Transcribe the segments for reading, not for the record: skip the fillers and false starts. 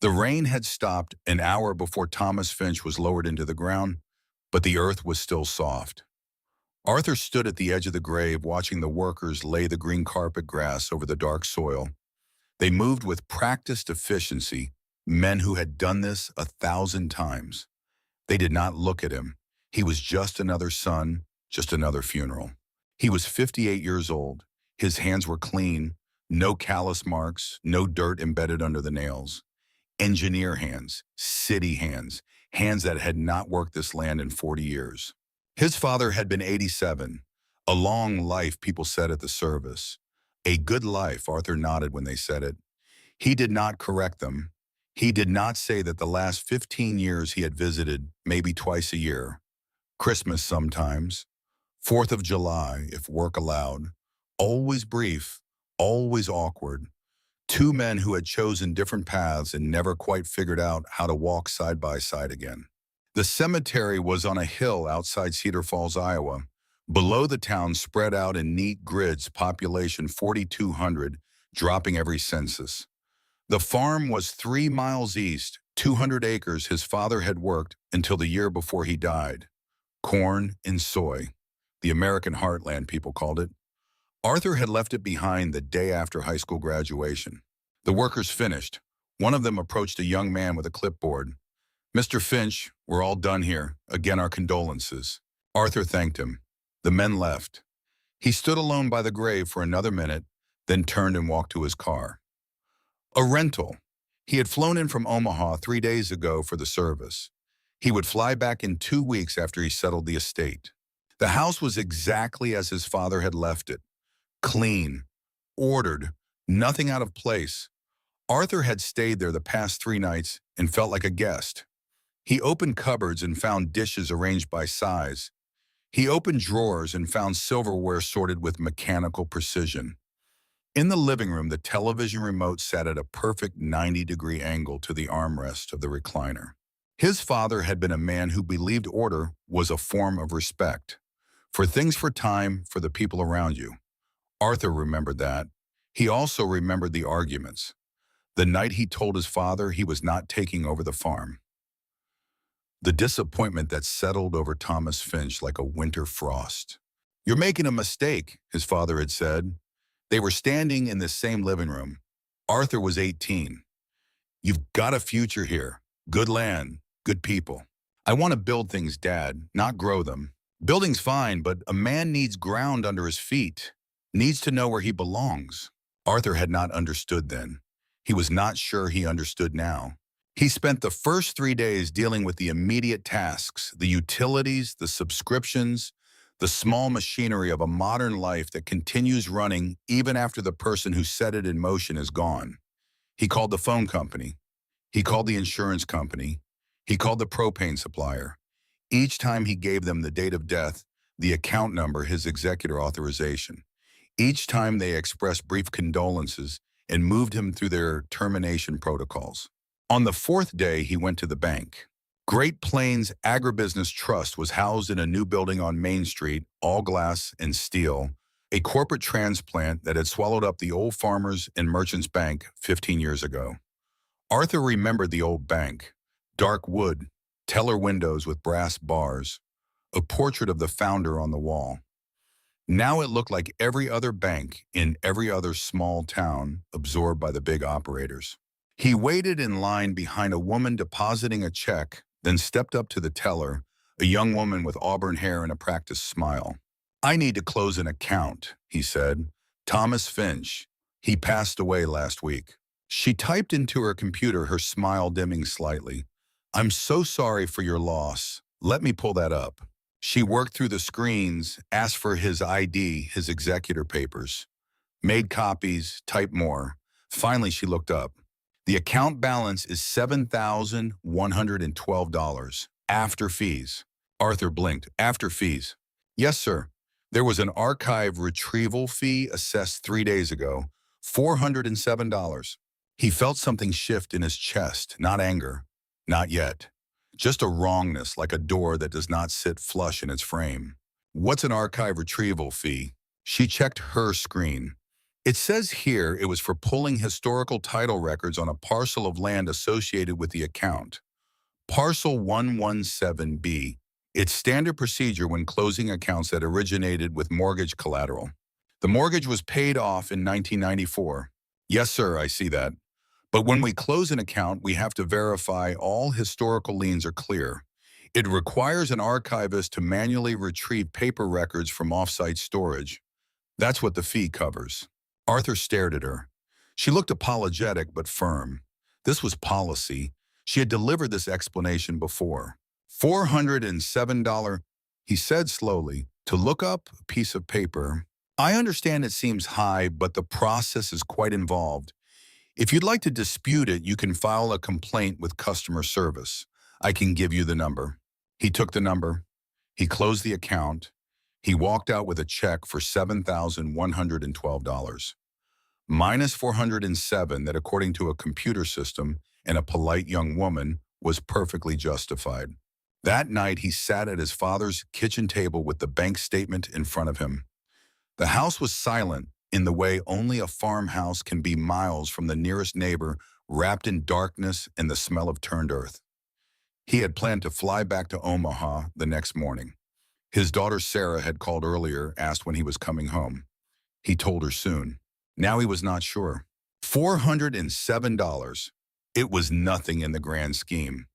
The rain had stopped an hour before Thomas Finch was lowered into the ground, but the earth was still soft. Arthur stood at the edge of the grave watching the workers lay the green carpet grass over the dark soil. They moved with practiced efficiency, men who had done this 1,000 times. They did not look at him. He was just another son, just another funeral. He was 58 years old. His hands were clean, no callus marks, no dirt embedded under the nails. Engineer hands, city hands, hands that had not worked this land in 40 years. His father had been 87. A long life, people said at the service. A good life, Arthur nodded when they said it. He did not correct them. He did not say that the last 15 years he had visited maybe twice a year, Christmas sometimes, 4th of July if work allowed, always brief, always awkward. Two men who had chosen different paths and never quite figured out how to walk side by side again. The cemetery was on a hill outside Cedar Falls, Iowa. Below the town, spread out in neat grids, population 4,200, dropping every census. The farm was 3 miles east, 200 acres his father had worked until the year before he died. Corn and soy, the American heartland, people called it. Arthur had left it behind the day after high school graduation. The workers finished. One of them approached a young man with a clipboard. "Mr. Finch, we're all done here. Again, our condolences." Arthur thanked him. The men left. He stood alone by the grave for another minute, then turned and walked to his car. A rental. He had flown in from Omaha 3 days ago for the service. He would fly back in 2 weeks after he settled the estate. The house was exactly as his father had left it. Clean, ordered, nothing out of place. Arthur had stayed there the past 3 nights and felt like a guest. He opened cupboards and found dishes arranged by size. He opened drawers and found silverware sorted with mechanical precision. In the living room, the television remote sat at a perfect 90-degree angle to the armrest of the recliner. His father had been a man who believed order was a form of respect. For things, for time, for the people around you. Arthur remembered that. He also remembered the arguments. The night he told his father he was not taking over the farm. The disappointment that settled over Thomas Finch like a winter frost. "You're making a mistake," his father had said. They were standing in the same living room. Arthur was 18. "You've got a future here. Good land, good people." "I want to build things, Dad, not grow them." "Building's fine, but a man needs ground under his feet. Needs to know where he belongs." Arthur had not understood then. He was not sure he understood now. He spent the first 3 days dealing with the immediate tasks, the utilities, the subscriptions, the small machinery of a modern life that continues running even after the person who set it in motion is gone. He called the phone company. He called the insurance company. He called the propane supplier. Each time he gave them the date of death, the account number, his executor authorization. Each time they expressed brief condolences and moved him through their termination protocols. On the 4th day, he went to the bank. Great Plains Agribusiness Trust was housed in a new building on Main Street, all glass and steel, a corporate transplant that had swallowed up the old Farmers and Merchants Bank 15 years ago. Arthur remembered the old bank. Dark wood, teller windows with brass bars, a portrait of the founder on the wall. Now it looked like every other bank in every other small town absorbed by the big operators. He waited in line behind a woman depositing a check, then stepped up to the teller, a young woman with auburn hair and a practiced smile. "I need to close an account," he said. "Thomas Finch. He passed away last week." She typed into her computer, her smile dimming slightly. "I'm so sorry for your loss. Let me pull that up." She worked through the screens, asked for his ID, his executor papers, made copies, typed more. Finally, she looked up. The account balance is $7,112 after fees. Arthur blinked. "After fees?" "Yes, sir. There was an archive retrieval fee assessed 3 days ago, $407. He felt something shift in his chest, not anger. Not yet. Just a wrongness, like a door that does not sit flush in its frame. "What's an archive retrieval fee?" She checked her screen. It says here it was for pulling historical title records on a parcel of land associated with the account. Parcel 117B. It's standard procedure when closing accounts that originated with mortgage collateral. The mortgage was paid off in 1994. Yes, sir, I see that. But when we close an account, we have to verify all historical liens are clear. It requires an archivist to manually retrieve paper records from offsite storage. That's what the fee covers. Arthur stared at her. She looked apologetic but firm. This was policy. She had delivered this explanation before. $407, he said slowly, to look up a piece of paper. I understand it seems high, but the process is quite involved. If you'd like to dispute it, you can file a complaint with customer service. I can give you the number. He took the number. He closed the account. He walked out with a check for $7,112. Minus 407 that, according to a computer system and a polite young woman, was perfectly justified. That night, he sat at his father's kitchen table with the bank statement in front of him. The house was silent in the way only a farmhouse can be, miles from the nearest neighbor, wrapped in darkness and the smell of turned earth. He had planned to fly back to Omaha the next morning. His daughter Sarah had called earlier, asked when he was coming home. He told her soon. Now he was not sure. $407. It was nothing in the grand scheme.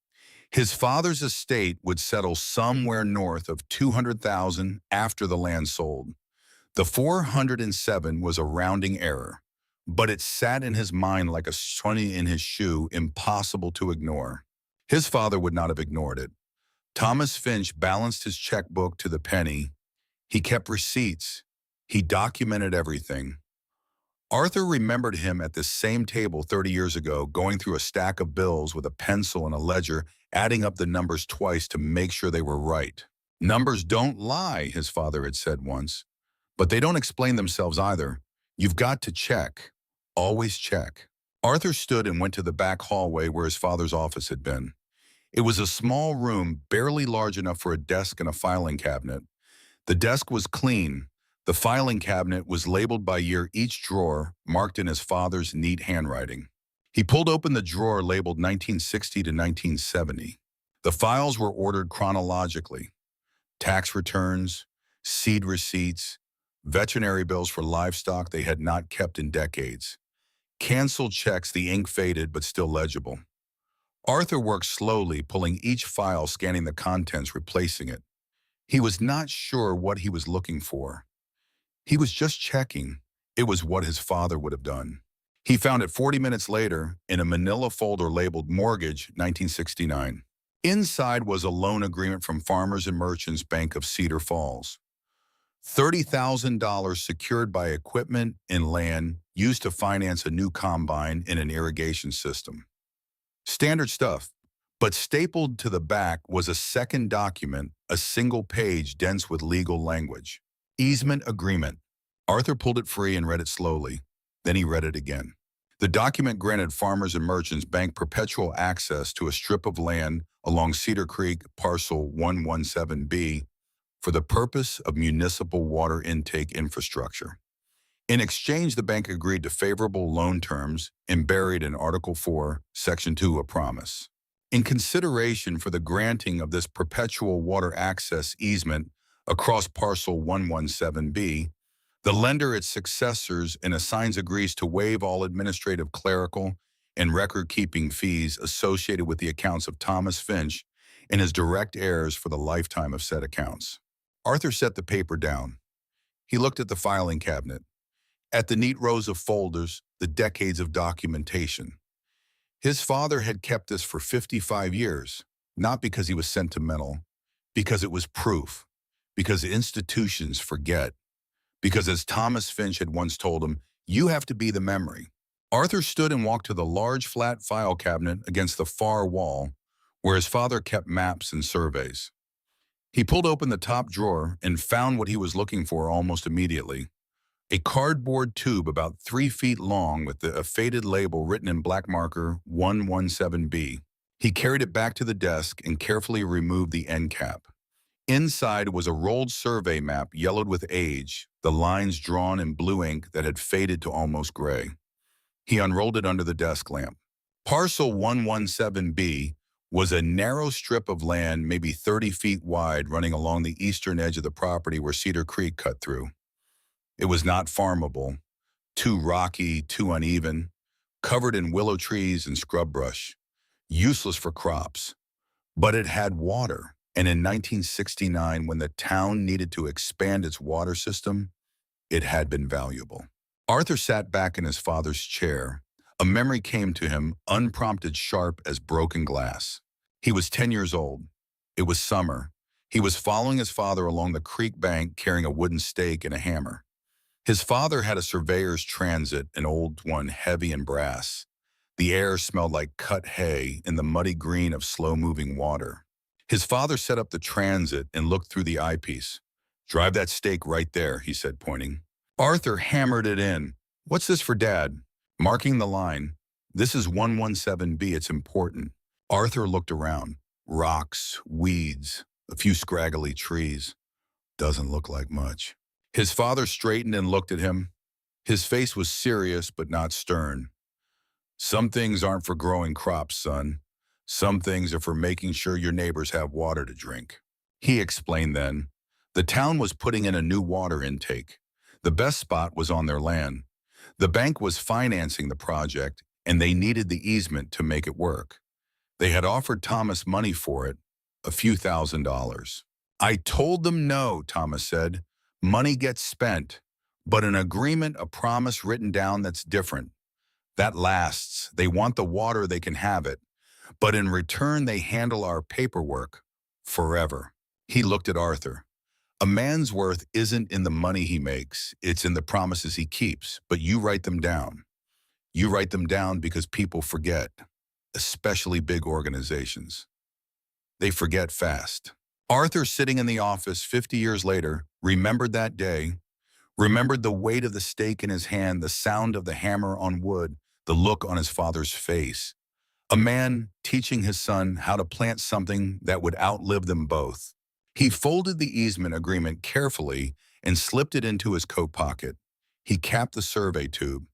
His father's estate would settle somewhere north of $200,000 after the land sold. The 407 was a rounding error, but it sat in his mind like a shunny in his shoe, impossible to ignore. His father would not have ignored it. Thomas Finch balanced his checkbook to the penny. He kept receipts. He documented everything. Arthur remembered him at this same table 30 years ago, going through a stack of bills with a pencil and a ledger, adding up the numbers twice to make sure they were right. Numbers don't lie, his father had said once, but they don't explain themselves either. You've got to check. Always check. Arthur stood and went to the back hallway where his father's office had been. It was a small room, barely large enough for a desk and a filing cabinet. The desk was clean. The filing cabinet was labeled by year, each drawer marked in his father's neat handwriting. He pulled open the drawer labeled 1960 to 1970. The files were ordered chronologically. Tax returns, seed receipts, veterinary bills for livestock they had not kept in decades. Canceled checks, the ink faded but still legible. Arthur worked slowly, pulling each file, scanning the contents, replacing it. He was not sure what he was looking for. He was just checking. It was what his father would have done. He found it 40 minutes later in a manila folder labeled Mortgage 1969. Inside was a loan agreement from Farmers and Merchants Bank of Cedar Falls. $30,000 secured by equipment and land used to finance a new combine and an irrigation system. Standard stuff, but stapled to the back was a second document, a single page dense with legal language. Easement agreement. Arthur pulled it free and read it slowly. Then he read it again. The document granted Farmers and Merchants Bank perpetual access to a strip of land along Cedar Creek, parcel 117B, for the purpose of municipal water intake infrastructure. In exchange, the bank agreed to favorable loan terms and buried in Article 4, Section 2, a promise. In consideration for the granting of this perpetual water access easement across parcel 117B, the lender, its successors, and assigns agrees to waive all administrative, clerical, and record-keeping fees associated with the accounts of Thomas Finch and his direct heirs for the lifetime of said accounts. Arthur set the paper down. He looked at the filing cabinet, at the neat rows of folders, the decades of documentation. His father had kept this for 55 years, not because he was sentimental, because it was proof, because institutions forget, because as Thomas Finch had once told him, you have to be the memory. Arthur stood and walked to the large flat file cabinet against the far wall where his father kept maps and surveys. He pulled open the top drawer and found what he was looking for almost immediately. A cardboard tube about 3 feet long with a faded label written in black marker 117B. He carried it back to the desk and carefully removed the end cap. Inside was a rolled survey map yellowed with age, the lines drawn in blue ink that had faded to almost gray. He unrolled it under the desk lamp. Parcel 117B was a narrow strip of land maybe 30 feet wide running along the eastern edge of the property where Cedar Creek cut through. It was not farmable, too rocky, too uneven, covered in willow trees and scrub brush, useless for crops. But it had water, and in 1969, when the town needed to expand its water system, it had been valuable. Arthur sat back in his father's chair. A memory came to him, unprompted, sharp as broken glass. He was 10 years old. It was summer. He was following his father along the creek bank carrying a wooden stake and a hammer. His father had a surveyor's transit, an old one heavy and brass. The air smelled like cut hay in the muddy green of slow-moving water. His father set up the transit and looked through the eyepiece. "Drive that stake right there," he said, pointing. Arthur hammered it in. "What's this for, Dad?" Marking the line. "This is 117B, it's important." Arthur looked around. Rocks, weeds, a few scraggly trees. Doesn't look like much. His father straightened and looked at him. His face was serious but not stern. "Some things aren't for growing crops, son. Some things are for making sure your neighbors have water to drink." He explained then. The town was putting in a new water intake. The best spot was on their land. The bank was financing the project, and they needed the easement to make it work. They had offered Thomas money for it, a few $1,000s. "I told them no," Thomas said. "Money gets spent, but an agreement, a promise written down, that's different. That lasts. They want the water, they can have it. But in return, they handle our paperwork forever." He looked at Arthur. "A man's worth isn't in the money he makes, it's in the promises he keeps, but you write them down. You write them down because people forget, especially big organizations. They forget fast." Arthur, sitting in the office 50 years later, remembered that day, remembered the weight of the stake in his hand, the sound of the hammer on wood, the look on his father's face. A man teaching his son how to plant something that would outlive them both. He folded the easement agreement carefully and slipped it into his coat pocket. He capped the survey tube.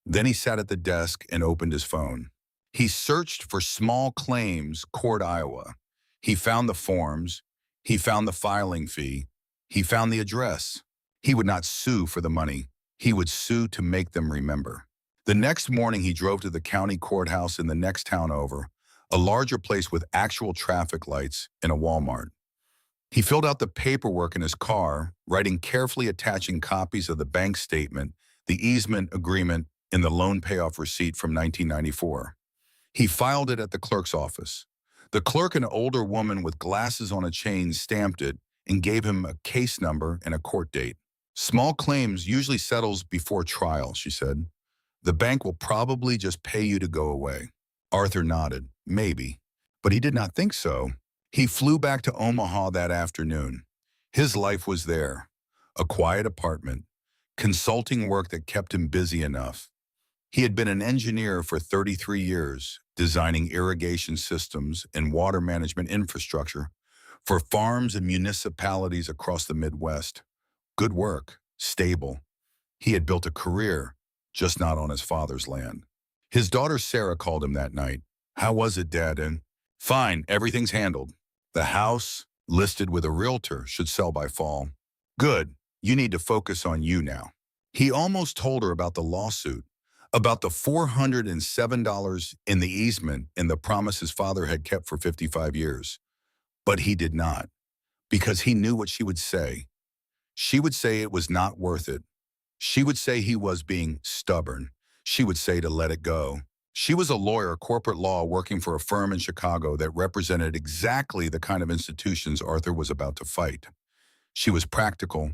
Then he sat at the desk and opened his phone. He searched for small claims, Court, Iowa. He found the forms. He found the filing fee. He found the address. He would not sue for the money. He would sue to make them remember. The next morning, he drove to the county courthouse in the next town over, a larger place with actual traffic lights and a Walmart. He filled out the paperwork in his car, writing carefully, attaching copies of the bank statement, the easement agreement, and the loan payoff receipt from 1994. He filed it at the clerk's office. The clerk, an older woman with glasses on a chain, stamped it and gave him a case number and a court date. "Small claims usually settles before trial," she said. "The bank will probably just pay you to go away." Arthur nodded. Maybe. But he did not think so. He flew back to Omaha that afternoon. His life was there. A quiet apartment. Consulting work that kept him busy enough. He had been an engineer for 33 years, designing irrigation systems and water management infrastructure for farms and municipalities across the Midwest. Good work, stable. He had built a career, just not on his father's land. His daughter Sarah called him that night. "How was it, Dad?" And, "Fine, everything's handled. The house, listed with a realtor, should sell by fall." "Good, you need to focus on you now." He almost told her about the lawsuit, about the $407 in the easement and the promise his father had kept for 55 years. But he did not, because he knew what she would say. She would say it was not worth it. She would say he was being stubborn. She would say to let it go. She was a lawyer, corporate law, working for a firm in Chicago that represented exactly the kind of institutions Arthur was about to fight. She was practical,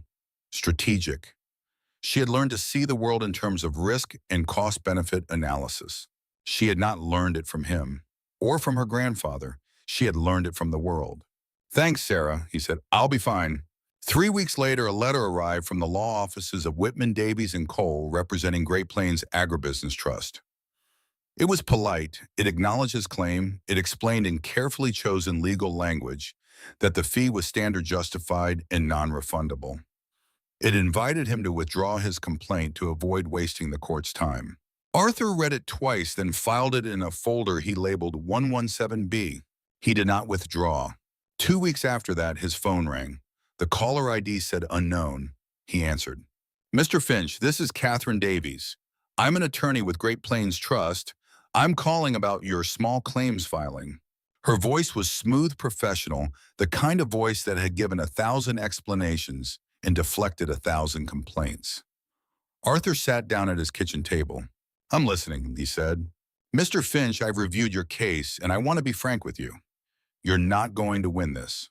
strategic. She had learned to see the world in terms of risk and cost-benefit analysis. She had not learned it from him or from her grandfather. She had learned it from the world. "Thanks, Sarah," he said. "I'll be fine." 3 weeks later, a letter arrived from the law offices of Whitman, Davies, and Cole, representing Great Plains Agribusiness Trust. It was polite. It acknowledged his claim. It explained in carefully chosen legal language that the fee was standard justified and non-refundable. It invited him to withdraw his complaint to avoid wasting the court's time. Arthur read it twice, then filed it in a folder he labeled 117B. He did not withdraw. 2 weeks after that, his phone rang. The caller ID said unknown. He answered. "Mr. Finch, this is Catherine Davies. I'm an attorney with Great Plains Trust. I'm calling about your small claims filing." Her voice was smooth professional, the kind of voice that had given 1,000 explanations and deflected 1,000 complaints. Arthur sat down at his kitchen table. "I'm listening," he said. "Mr. Finch, I've reviewed your case, and I want to be frank with you. You're not going to win this.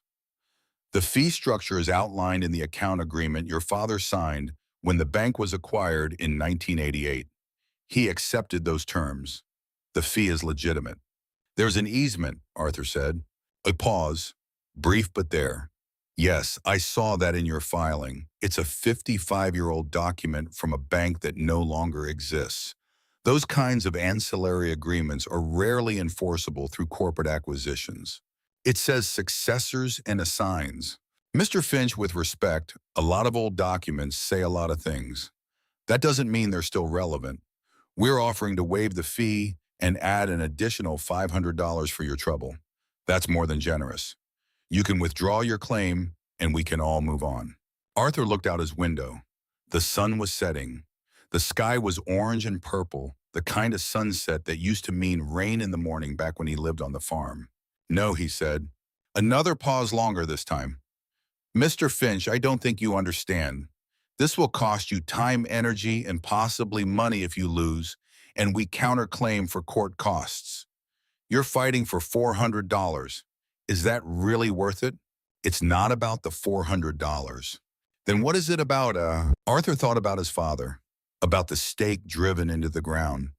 The fee structure is outlined in the account agreement your father signed when the bank was acquired in 1988. He accepted those terms. The fee is legitimate." "There's an easement," Arthur said. A pause, brief but there. "Yes, I saw that in your filing. It's a 55-year-old document from a bank that no longer exists. Those kinds of ancillary agreements are rarely enforceable through corporate acquisitions. It says successors and assigns. Mr. Finch, with respect, a lot of old documents say a lot of things. That doesn't mean they're still relevant. We're offering to waive the fee and add an additional $500 for your trouble. That's more than generous. You can withdraw your claim, and we can all move on." Arthur looked out his window. The sun was setting. The sky was orange and purple, the kind of sunset that used to mean rain in the morning back when he lived on the farm. "No," he said. Another pause longer this time. "Mr. Finch, I don't think you understand. This will cost you time, energy, and possibly money if you lose, and we counterclaim for court costs. You're fighting for $400. Is that really worth it? It's not about the $400. Then what is it about?" Arthur thought about his father, about the stake driven into the ground,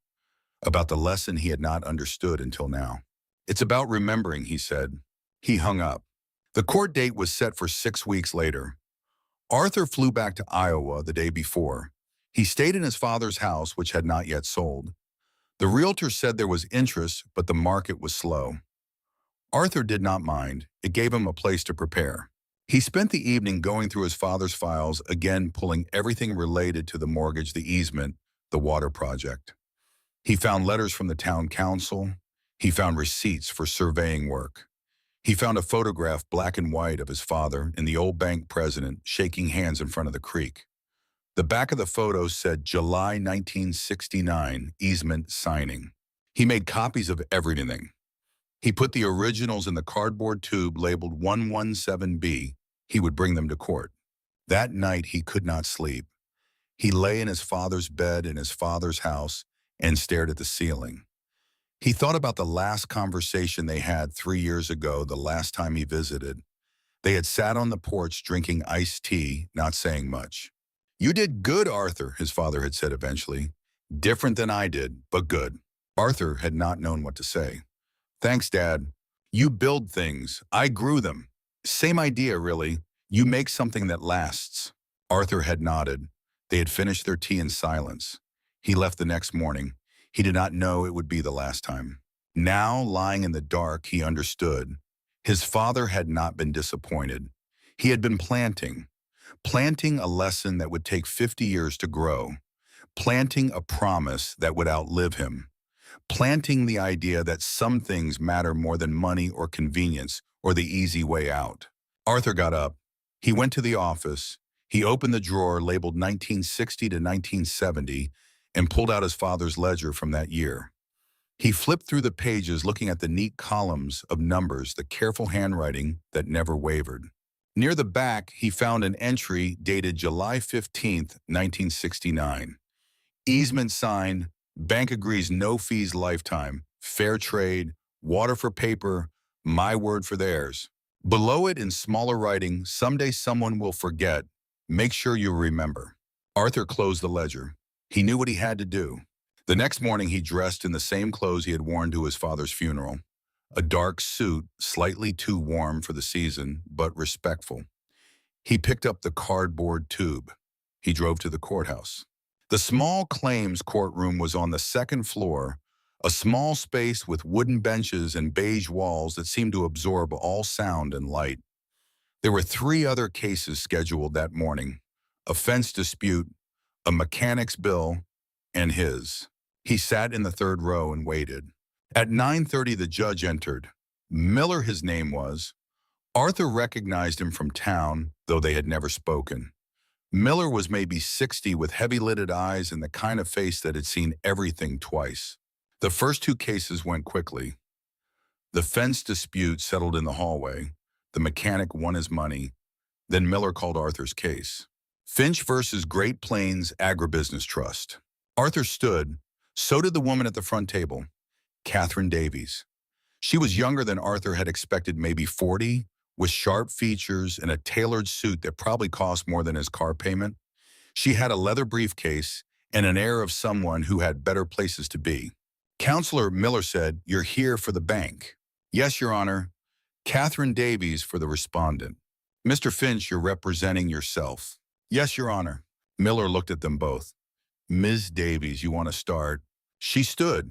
about the lesson he had not understood until now. "It's about remembering," he said. He hung up. The court date was set for 6 weeks later. Arthur flew back to Iowa the day before. He stayed in his father's house, which had not yet sold. The realtor said there was interest, but the market was slow. Arthur did not mind. It gave him a place to prepare. He spent the evening going through his father's files, again pulling everything related to the mortgage, the easement, the water project. He found letters from the town council. He found receipts for surveying work. He found a photograph, black and white, of his father and the old bank president shaking hands in front of the creek. The back of the photo said July 1969, easement signing. He made copies of everything. He put the originals in the cardboard tube labeled 117B. He would bring them to court. That night he could not sleep. He lay in his father's bed in his father's house and stared at the ceiling. He thought about the last conversation they had 3 years ago, the last time he visited. They had sat on the porch drinking iced tea, not saying much. "You did good, Arthur," his father had said eventually. "Different than I did, but good." Arthur had not known what to say. "Thanks, Dad. You build things. I grew them. Same idea, really. You make something that lasts." Arthur had nodded. They had finished their tea in silence. He left the next morning. He did not know it would be the last time. Now, lying in the dark, he understood. His father had not been disappointed. He had been planting a lesson that would take 50 years to grow, planting a promise that would outlive him, planting the idea that some things matter more than money or convenience or the easy way out. Arthur got up. He went to the office. He opened the drawer labeled 1960 to 1970 and pulled out his father's ledger from that year. He flipped through the pages, looking at the neat columns of numbers, the careful handwriting that never wavered. Near the back, he found an entry dated July 15th, 1969. Easement signed, bank agrees no fees lifetime, fair trade, water for paper, my word for theirs. Below it in smaller writing, someday someone will forget. Make sure you remember. Arthur closed the ledger. He knew what he had to do. The next morning he dressed in the same clothes he had worn to his father's funeral. A dark suit, slightly too warm for the season, but respectful. He picked up the cardboard tube. He drove to the courthouse. The small claims courtroom was on the second floor, A small space with wooden benches and beige walls that seemed to absorb all sound and light. There were three other cases scheduled that morning: a fence dispute, a mechanic's bill, and his. He sat in the third row and waited. At 9:30, the judge entered. Miller, his name was. Arthur recognized him from town, though they had never spoken. Miller was maybe 60 with heavy-lidded eyes and the kind of face that had seen everything twice. The first two cases went quickly. The fence dispute settled in the hallway. The mechanic won his money. Then Miller called Arthur's case. Finch versus Great Plains Agribusiness Trust. Arthur stood. So did the woman at the front table, Catherine Davies. She was younger than Arthur had expected, maybe 40, with sharp features and a tailored suit that probably cost more than his car payment. She had a leather briefcase and an air of someone who had better places to be. Counselor, Miller said, "You're here for the bank." "Yes, Your Honor." Catherine Davies for the respondent. "Mr. Finch, you're representing yourself." "Yes, Your Honor." Miller looked at them both. "Ms. Davies, you want to start?" She stood.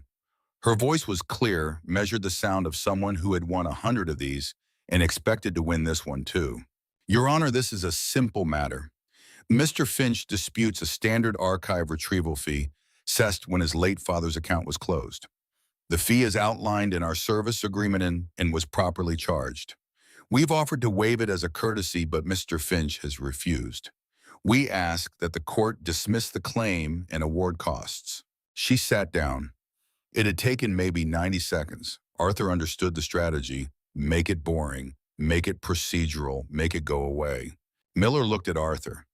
Her voice was clear, measured the sound of someone who had won 100 of these and expected to win this one too. "Your Honor, this is a simple matter. Mr. Finch disputes a standard archive retrieval fee assessed when his late father's account was closed. The fee is outlined in our service agreement and was properly charged. We've offered to waive it as a courtesy, but Mr. Finch has refused. We ask that the court dismiss the claim and award costs." She sat down. It had taken maybe 90 seconds. Arthur understood the strategy. Make it boring. Make it procedural. Make it go away. Miller looked at Arthur.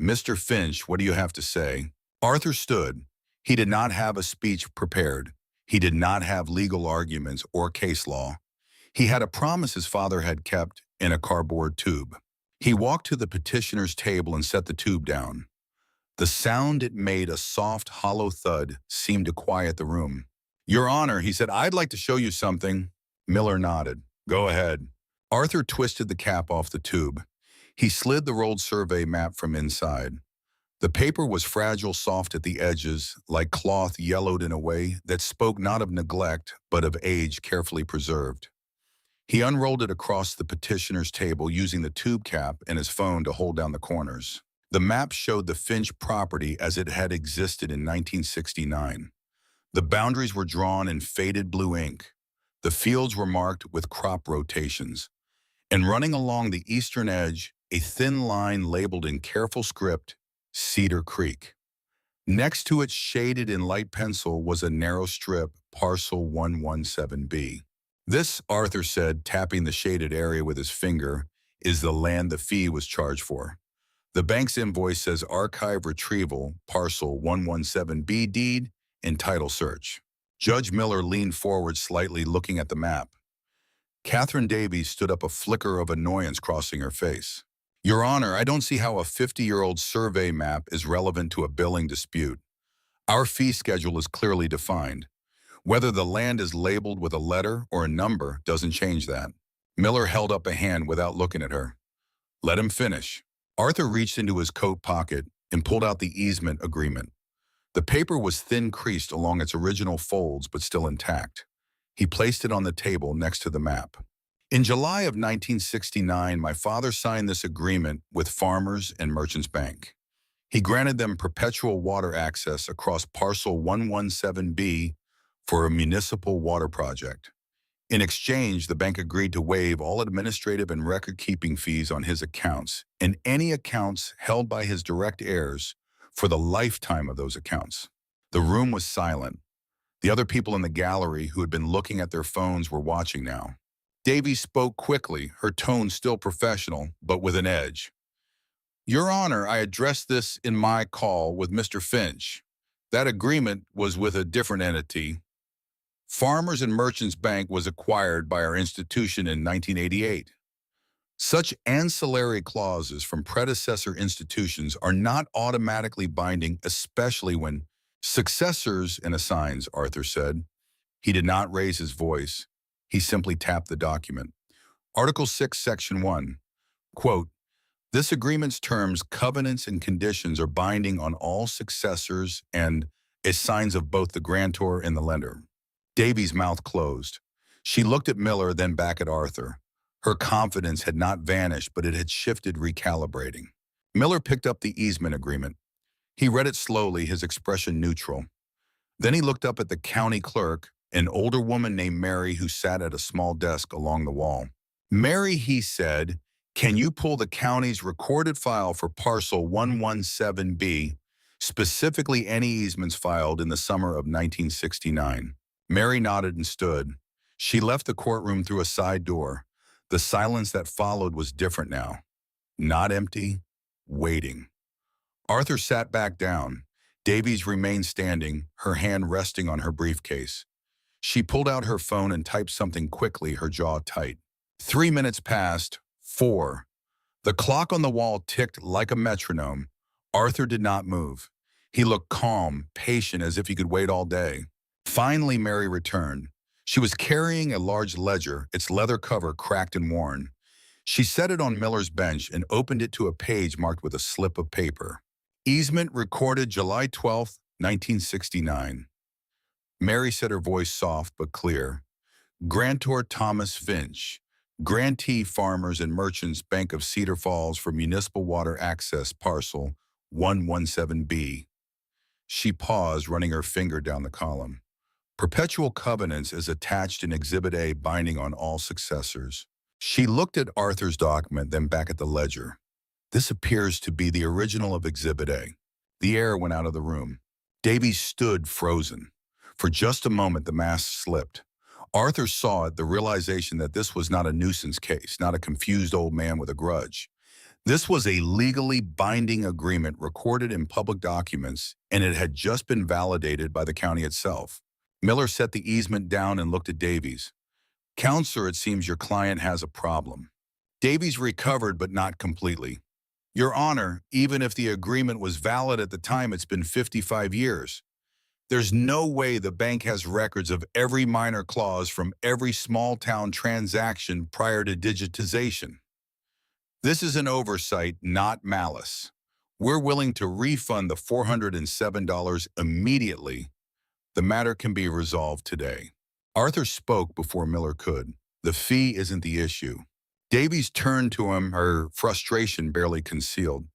"Mr. Finch, what do you have to say?" Arthur stood. He did not have a speech prepared. He did not have legal arguments or case law. He had a promise his father had kept in a cardboard tube. He walked to the petitioner's table and set the tube down. The sound it made, a soft, hollow thud, seemed to quiet the room. "Your Honor," he said, "I'd like to show you something." Miller nodded. "Go ahead." Arthur twisted the cap off the tube. He slid the rolled survey map from inside. The paper was fragile, soft at the edges, like cloth yellowed in a way that spoke not of neglect, but of age carefully preserved. He unrolled it across the petitioner's table, using the tube cap and his phone to hold down the corners. The map showed the Finch property as it had existed in 1969. The boundaries were drawn in faded blue ink. The fields were marked with crop rotations. And running along the eastern edge, a thin line labeled in careful script, Cedar Creek. Next to it, shaded in light pencil, was a narrow strip, parcel 117B. "This," Arthur said, tapping the shaded area with his finger, "is the land the fee was charged for. The bank's invoice says archive retrieval, parcel 117B deed, and title search." Judge Miller leaned forward slightly, looking at the map. Catherine Davies stood up, a flicker of annoyance crossing her face. "Your Honor, I don't see how a 50-year-old survey map is relevant to a billing dispute. Our fee schedule is clearly defined. Whether the land is labeled with a letter or a number doesn't change that." Miller held up a hand without looking at her. "Let him finish." Arthur reached into his coat pocket and pulled out the easement agreement. The paper was thin creased along its original folds, but still intact. He placed it on the table next to the map. "In July of 1969, my father signed this agreement with Farmers and Merchants Bank. He granted them perpetual water access across parcel 117B for a municipal water project. In exchange, the bank agreed to waive all administrative and record-keeping fees on his accounts and any accounts held by his direct heirs for the lifetime of those accounts." The room was silent. The other people in the gallery who had been looking at their phones were watching now. Davies spoke quickly, her tone still professional, but with an edge. "Your Honor, I addressed this in my call with Mr. Finch. That agreement was with a different entity. Farmers and Merchants Bank was acquired by our institution in 1988. Such ancillary clauses from predecessor institutions are not automatically binding, especially when successors and assigns," Arthur said. He did not raise his voice. He simply tapped the document. Article 6, Section 1. Quote, "This agreement's terms, covenants, and conditions are binding on all successors and assigns of both the grantor and the lender." Davy's mouth closed. She looked at Miller, then back at Arthur. Her confidence had not vanished, but it had shifted, recalibrating. Miller picked up the easement agreement. He read it slowly, his expression neutral. Then he looked up at the county clerk, an older woman named Mary who sat at a small desk along the wall. Mary, he said, can you pull the county's recorded file for parcel 117B, specifically any easements filed in the summer of 1969? Mary nodded and stood. She left the courtroom through a side door. The silence that followed was different now. Not empty, waiting. Arthur sat back down. Davies remained standing, her hand resting on her briefcase. She pulled out her phone and typed something quickly, her jaw tight. 3 minutes passed, 4. The clock on the wall ticked like a metronome. Arthur did not move. He looked calm, patient, as if he could wait all day. Finally, Mary returned. She was carrying a large ledger, its leather cover cracked and worn. She set it on Miller's bench and opened it to a page marked with a slip of paper. Easement recorded July 12, 1969. Mary said, her voice soft but clear. Grantor Thomas Finch, Grantee Farmers and Merchants Bank of Cedar Falls for Municipal Water Access Parcel 117B. She paused, running her finger down the column. Perpetual covenants is attached in Exhibit A, binding on all successors. She looked at Arthur's document, then back at the ledger. This appears to be the original of Exhibit A. The air went out of the room. Davies stood frozen. For just a moment, the mask slipped. Arthur saw it, the realization that this was not a nuisance case, not a confused old man with a grudge. This was a legally binding agreement recorded in public documents, and it had just been validated by the county itself. Miller set the easement down and looked at Davies. Counselor, it seems your client has a problem. Davies recovered, but not completely. Your Honor, even if the agreement was valid at the time, it's been 55 years. There's no way the bank has records of every minor clause from every small-town transaction prior to digitization. This is an oversight, not malice. We're willing to refund the $407 immediately. The matter can be resolved today. Arthur spoke before Miller could. The fee isn't the issue. Davies turned to him, her frustration barely concealed.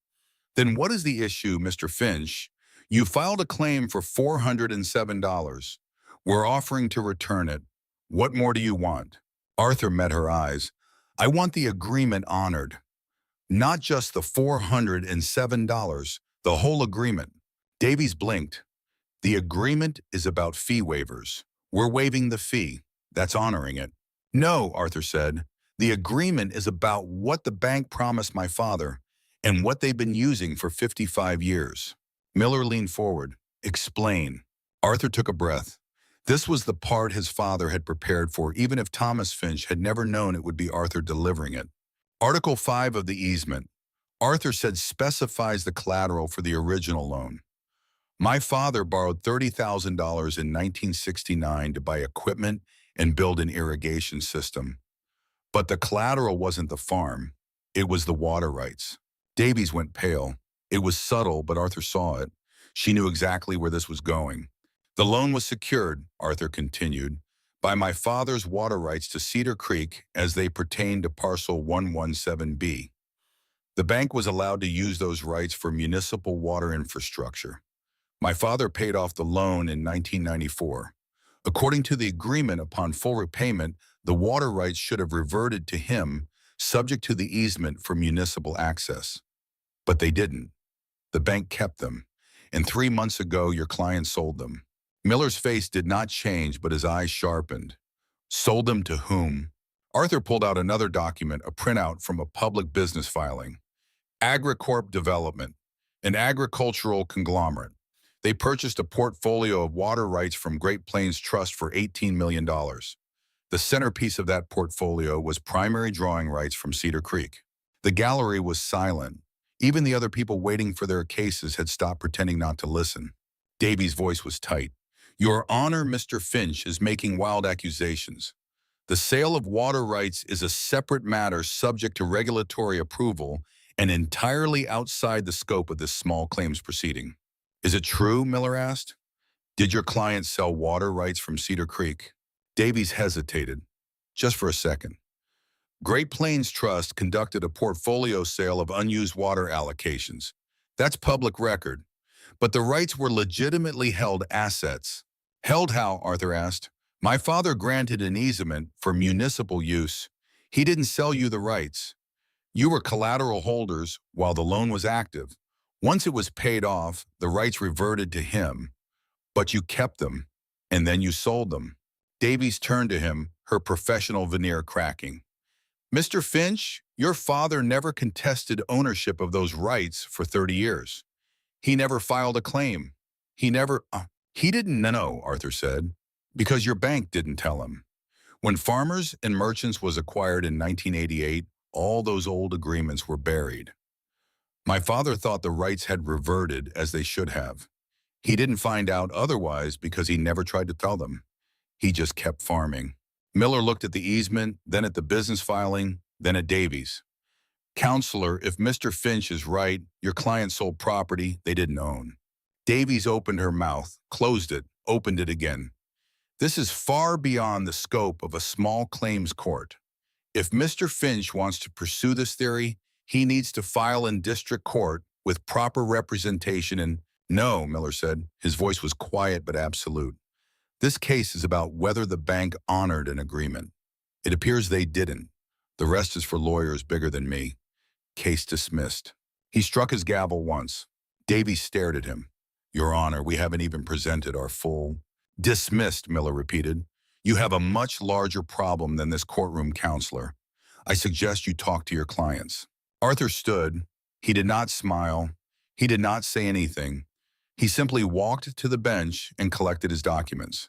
Then what is the issue, Mr. Finch? You filed a claim for $407. We're offering to return it. What more do you want? Arthur met her eyes. I want the agreement honored. Not just the $407, the whole agreement. Davies blinked. The agreement is about fee waivers. We're waiving the fee. That's honoring it. No, Arthur said. The agreement is about what the bank promised my father and what they've been using for 55 years. Miller leaned forward. Explain. Arthur took a breath. This was the part his father had prepared for, even if Thomas Finch had never known it would be Arthur delivering it. Article 5 of the easement, Arthur said, specifies the collateral for the original loan. My father borrowed $30,000 in 1969 to buy equipment and build an irrigation system. But the collateral wasn't the farm. It was the water rights. Davies went pale. It was subtle, but Arthur saw it. She knew exactly where this was going. The loan was secured, Arthur continued, by my father's water rights to Cedar Creek as they pertained to parcel 117B. The bank was allowed to use those rights for municipal water infrastructure. My father paid off the loan in 1994. According to the agreement, upon full repayment, the water rights should have reverted to him, subject to the easement for municipal access. But they didn't. The bank kept them, and 3 months ago your client sold them. Miller's face did not change, but his eyes sharpened. Sold them to whom? Arthur pulled out another document, a printout from a public business filing. AgriCorp Development, an agricultural conglomerate. They purchased a portfolio of water rights from Great Plains Trust for $18 million. The centerpiece of that portfolio was primary drawing rights from Cedar Creek. The gallery was silent. Even the other people waiting for their cases had stopped pretending not to listen. Davies' voice was tight. Your Honor, Mr. Finch is making wild accusations. The sale of water rights is a separate matter subject to regulatory approval and entirely outside the scope of this small claims proceeding. Is it true? Miller asked. Did your client sell water rights from Cedar Creek? Davies hesitated, just for a second. Great Plains Trust conducted a portfolio sale of unused water allocations. That's public record. But the rights were legitimately held assets. Held how? Arthur asked. My father granted an easement for municipal use. He didn't sell you the rights. You were collateral holders while the loan was active. Once it was paid off, the rights reverted to him, but you kept them, and then you sold them. Davies turned to him, her professional veneer cracking. Mr. Finch, your father never contested ownership of those rights for 30 years. He never filed a claim. He didn't know, Arthur said, because your bank didn't tell him. When Farmers and Merchants was acquired in 1988, all those old agreements were buried. My father thought the rights had reverted as they should have. He didn't find out otherwise because he never tried to tell them. He just kept farming. Miller looked at the easement, then at the business filing, then at Davies. Counselor, if Mr. Finch is right, your client sold property they didn't own. Davies opened her mouth, closed it, opened it again. This is far beyond the scope of a small claims court. If Mr. Finch wants to pursue this theory, he needs to file in district court with proper representation and no, Miller said. His voice was quiet but absolute. This case is about whether the bank honored an agreement. It appears they didn't. The rest is for lawyers bigger than me. Case dismissed. He struck his gavel once. Davies stared at him. Your Honor, we haven't even presented our full... Dismissed, Miller repeated. You have a much larger problem than this courtroom counselor. I suggest you talk to your clients. Arthur stood. He did not smile. He did not say anything. He simply walked to the bench and collected his documents.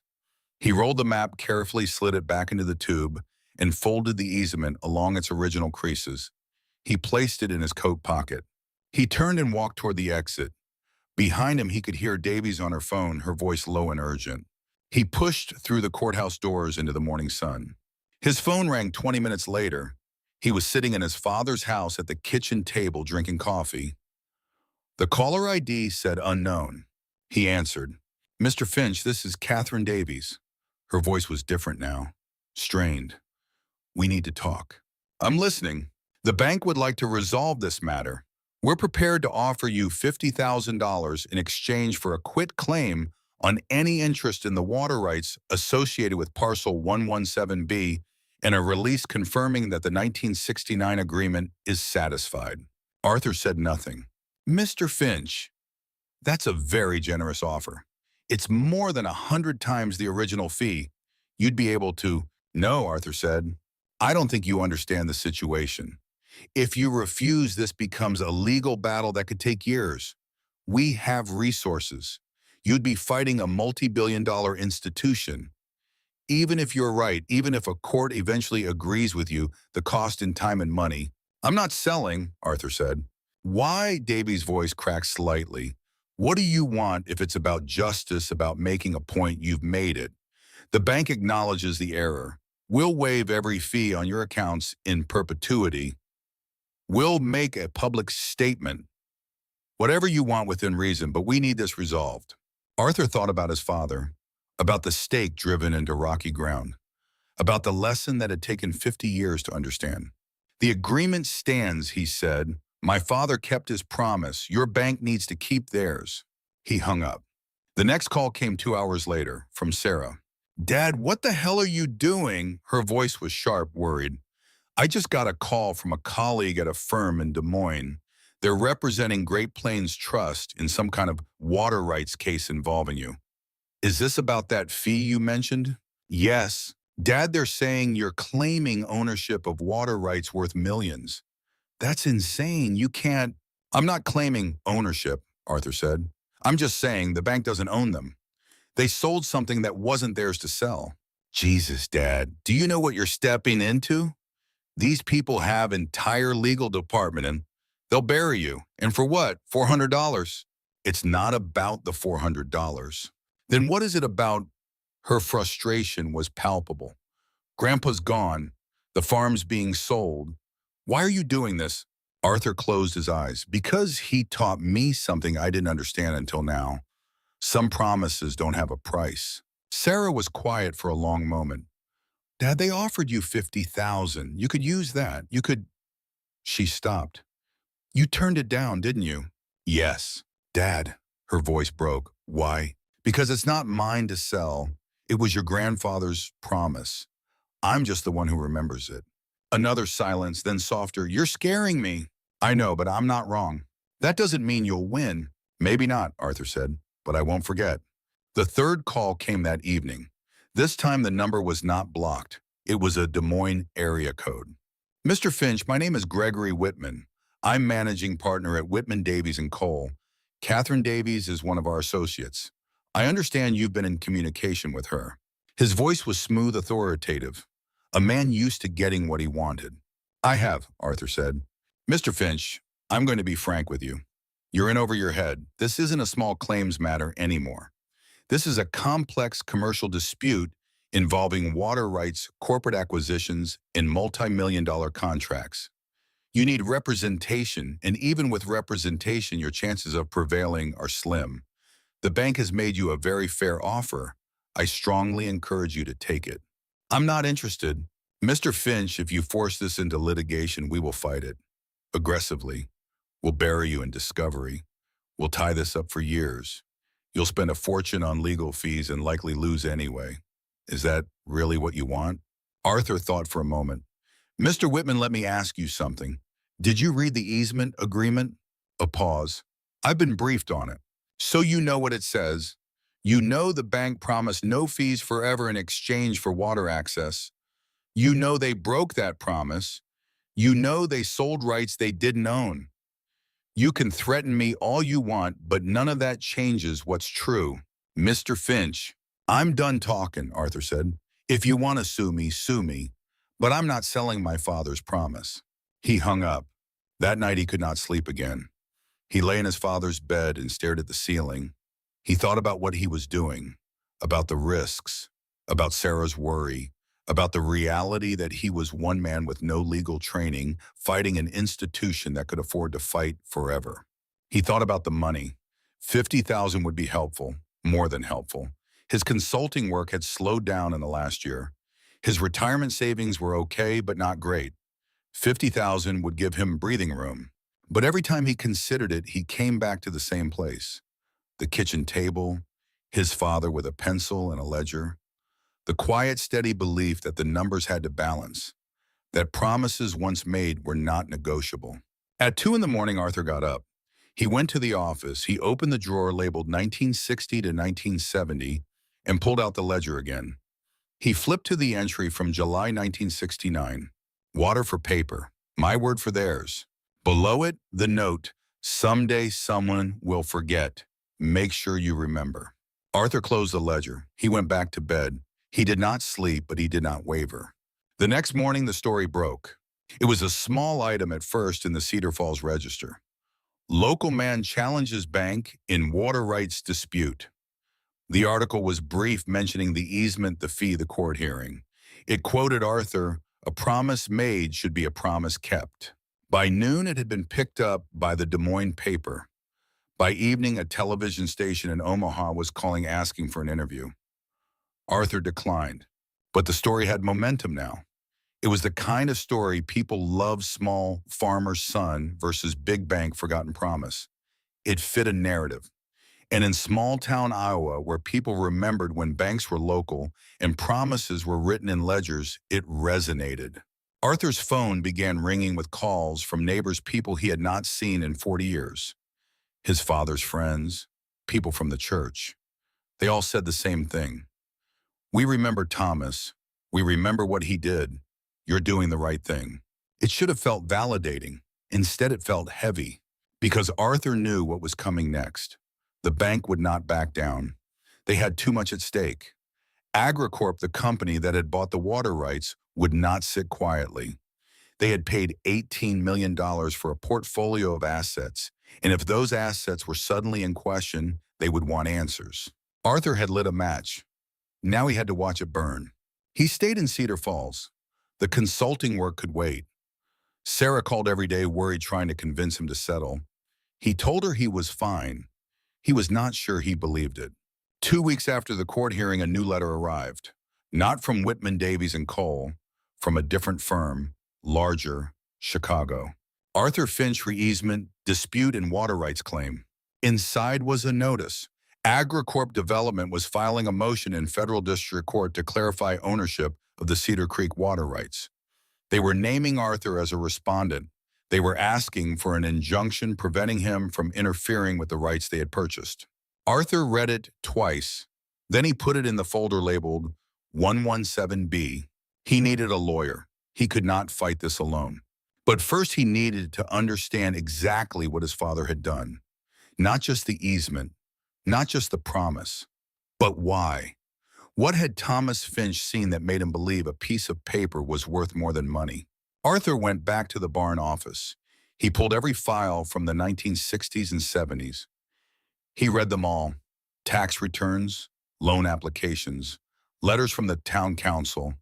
He rolled the map carefully, slid it back into the tube, and folded the easement along its original creases. He placed it in his coat pocket. He turned and walked toward the exit. Behind him, he could hear Davies on her phone, her voice low and urgent. He pushed through the courthouse doors into the morning sun. His phone rang 20 minutes later. He was sitting in his father's house at the kitchen table drinking coffee. The caller ID said unknown. He answered. Mr. Finch, this is Catherine Davies. Her voice was different now, strained. We need to talk. I'm listening. The bank would like to resolve this matter. We're prepared to offer you $50,000 in exchange for a quit claim on any interest in the water rights associated with Parcel 117B and a release confirming that the 1969 agreement is satisfied. Arthur said nothing. Mr. Finch, that's a very generous offer. It's more than 100 times the original fee. You'd be able to... No, Arthur said. I don't think you understand the situation. If you refuse, this becomes a legal battle that could take years. We have resources. You'd be fighting a multi-billion-dollar institution. Even if you're right, even if a court eventually agrees with you, the cost in time and money. I'm not selling, Arthur said. Why? Davies' voice cracked slightly. What do you want if it's about justice, about making a point? You've made it. The bank acknowledges the error. We'll waive every fee on your accounts in perpetuity. We'll make a public statement. Whatever you want within reason, but we need this resolved. Arthur thought about his father, about the stake driven into rocky ground, about the lesson that had taken 50 years to understand. The agreement stands, he said. My father kept his promise. Your bank needs to keep theirs. He hung up. The next call came 2 hours later, from Sarah. Dad, what the hell are you doing? Her voice was sharp, worried. I just got a call from a colleague at a firm in Des Moines. They're representing Great Plains Trust in some kind of water rights case involving you. Is this about that fee you mentioned? Yes. Dad, they're saying you're claiming ownership of water rights worth millions. That's insane. You can't... I'm not claiming ownership, Arthur said. I'm just saying the bank doesn't own them. They sold something that wasn't theirs to sell. Jesus, Dad, do you know what you're stepping into? These people have entire legal department and they'll bury you. And for what? $400? It's not about the $400. Then what is it about? Her frustration was palpable. Grandpa's gone. The farm's being sold. Why are you doing this? Arthur closed his eyes. Because he taught me something I didn't understand until now. Some promises don't have a price. Sarah was quiet for a long moment. Dad, they offered you 50,000. You could use that. You could. She stopped. You turned it down, didn't you? Yes. Dad, her voice broke. Why? Because it's not mine to sell. It was your grandfather's promise. I'm just the one who remembers it. Another silence, then softer. You're scaring me. I know, but I'm not wrong. That doesn't mean you'll win. Maybe not, Arthur said, but I won't forget. The third call came that evening. This time the number was not blocked. It was a Des Moines area code. Mr. Finch, my name is Gregory Whitman. I'm managing partner at Whitman Davies & Cole. Catherine Davies is one of our associates. I understand you've been in communication with her. His voice was smooth, authoritative. A man used to getting what he wanted. I have, Arthur said. Mr. Finch, I'm going to be frank with you. You're in over your head. This isn't a small claims matter anymore. This is a complex commercial dispute involving water rights, corporate acquisitions, and multi-million-dollar contracts. You need representation, and even with representation, your chances of prevailing are slim. The bank has made you a very fair offer. I strongly encourage you to take it. I'm not interested. Mr. Finch, if you force this into litigation, we will fight it. Aggressively. We'll bury you in discovery. We'll tie this up for years. You'll spend a fortune on legal fees and likely lose anyway. Is that really what you want? Arthur thought for a moment. Mr. Whitman, let me ask you something. Did you read the easement agreement? A pause. I've been briefed on it. So you know what it says. You know the bank promised no fees forever in exchange for water access. You know they broke that promise. You know they sold rights they didn't own. You can threaten me all you want, but none of that changes what's true. Mr. Finch, I'm done talking, Arthur said. If you want to sue me, but I'm not selling my father's promise. He hung up. That night he could not sleep again. He lay in his father's bed and stared at the ceiling. He thought about what he was doing, about the risks, about Sarah's worry, about the reality that he was one man with no legal training, fighting an institution that could afford to fight forever. He thought about the money. 50,000 would be helpful, more than helpful. His consulting work had slowed down in the last year. His retirement savings were okay, but not great. 50,000 would give him breathing room. But every time he considered it, he came back to the same place. The kitchen table, his father with a pencil and a ledger. The quiet, steady belief that the numbers had to balance, that promises once made were not negotiable. At 2 in the morning, Arthur got up. He went to the office. He opened the drawer labeled 1960 to 1970 and pulled out the ledger again. He flipped to the entry from July 1969. Water for paper, my word for theirs. Below it, the note, someday someone will forget. Make sure you remember. Arthur closed the ledger. He went back to bed. He did not sleep, but he did not waver. The next morning, the story broke. It was a small item at first in the Cedar Falls Register. Local man challenges bank in water rights dispute. The article was brief, mentioning the easement, the fee, the court hearing. It quoted Arthur, a promise made should be a promise kept. By noon, it had been picked up by the Des Moines paper. By evening, a television station in Omaha was calling asking for an interview. Arthur declined, but the story had momentum now. It was the kind of story people love, small farmer's son versus big bank forgotten promise. It fit a narrative. And in small-town Iowa, where people remembered when banks were local and promises were written in ledgers, it resonated. Arthur's phone began ringing with calls from neighbors, people he had not seen in 40 years. His father's friends, people from the church. They all said the same thing. We remember Thomas. We remember what he did. You're doing the right thing. It should have felt validating. Instead, it felt heavy, because Arthur knew what was coming next. The bank would not back down. They had too much at stake. Agricorp, the company that had bought the water rights, would not sit quietly. They had paid $18 million for a portfolio of assets, and if those assets were suddenly in question, they would want answers. Arthur had lit a match. Now he had to watch it burn. He stayed in Cedar Falls. The consulting work could wait. Sarah called every day, worried, trying to convince him to settle. He told her he was fine. He was not sure he believed it. 2 weeks after the court hearing, a new letter arrived. Not from Whitman Davies and Cole, from a different firm, larger, Chicago. Arthur Finch re-easement, dispute and water rights claim. Inside was a notice. AgriCorp Development was filing a motion in federal district court to clarify ownership of the Cedar Creek water rights. They were naming Arthur as a respondent. They were asking for an injunction preventing him from interfering with the rights they had purchased. Arthur read it twice. Then he put it in the folder labeled 117B. He needed a lawyer. He could not fight this alone. But first he needed to understand exactly what his father had done. Not just the easement, not just the promise, but why. What had Thomas Finch seen that made him believe a piece of paper was worth more than money? Arthur went back to the barn office. He pulled every file from the 1960s and 70s. He read them all: tax returns, loan applications, letters from the town council,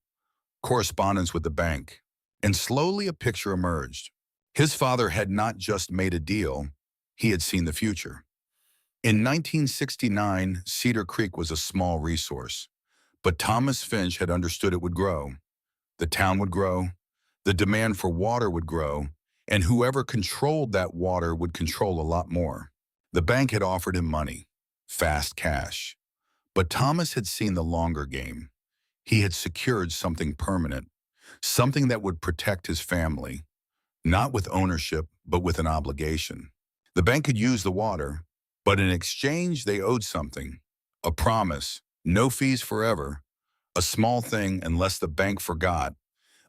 correspondence with the bank. And slowly a picture emerged. His father had not just made a deal, he had seen the future. In 1969, Cedar Creek was a small resource, but Thomas Finch had understood it would grow. The town would grow, the demand for water would grow, and whoever controlled that water would control a lot more. The bank had offered him money, fast cash. But Thomas had seen the longer game. He had secured something permanent, something that would protect his family, not with ownership, but with an obligation. The bank could use the water, but in exchange they owed something, a promise, no fees forever, a small thing unless the bank forgot,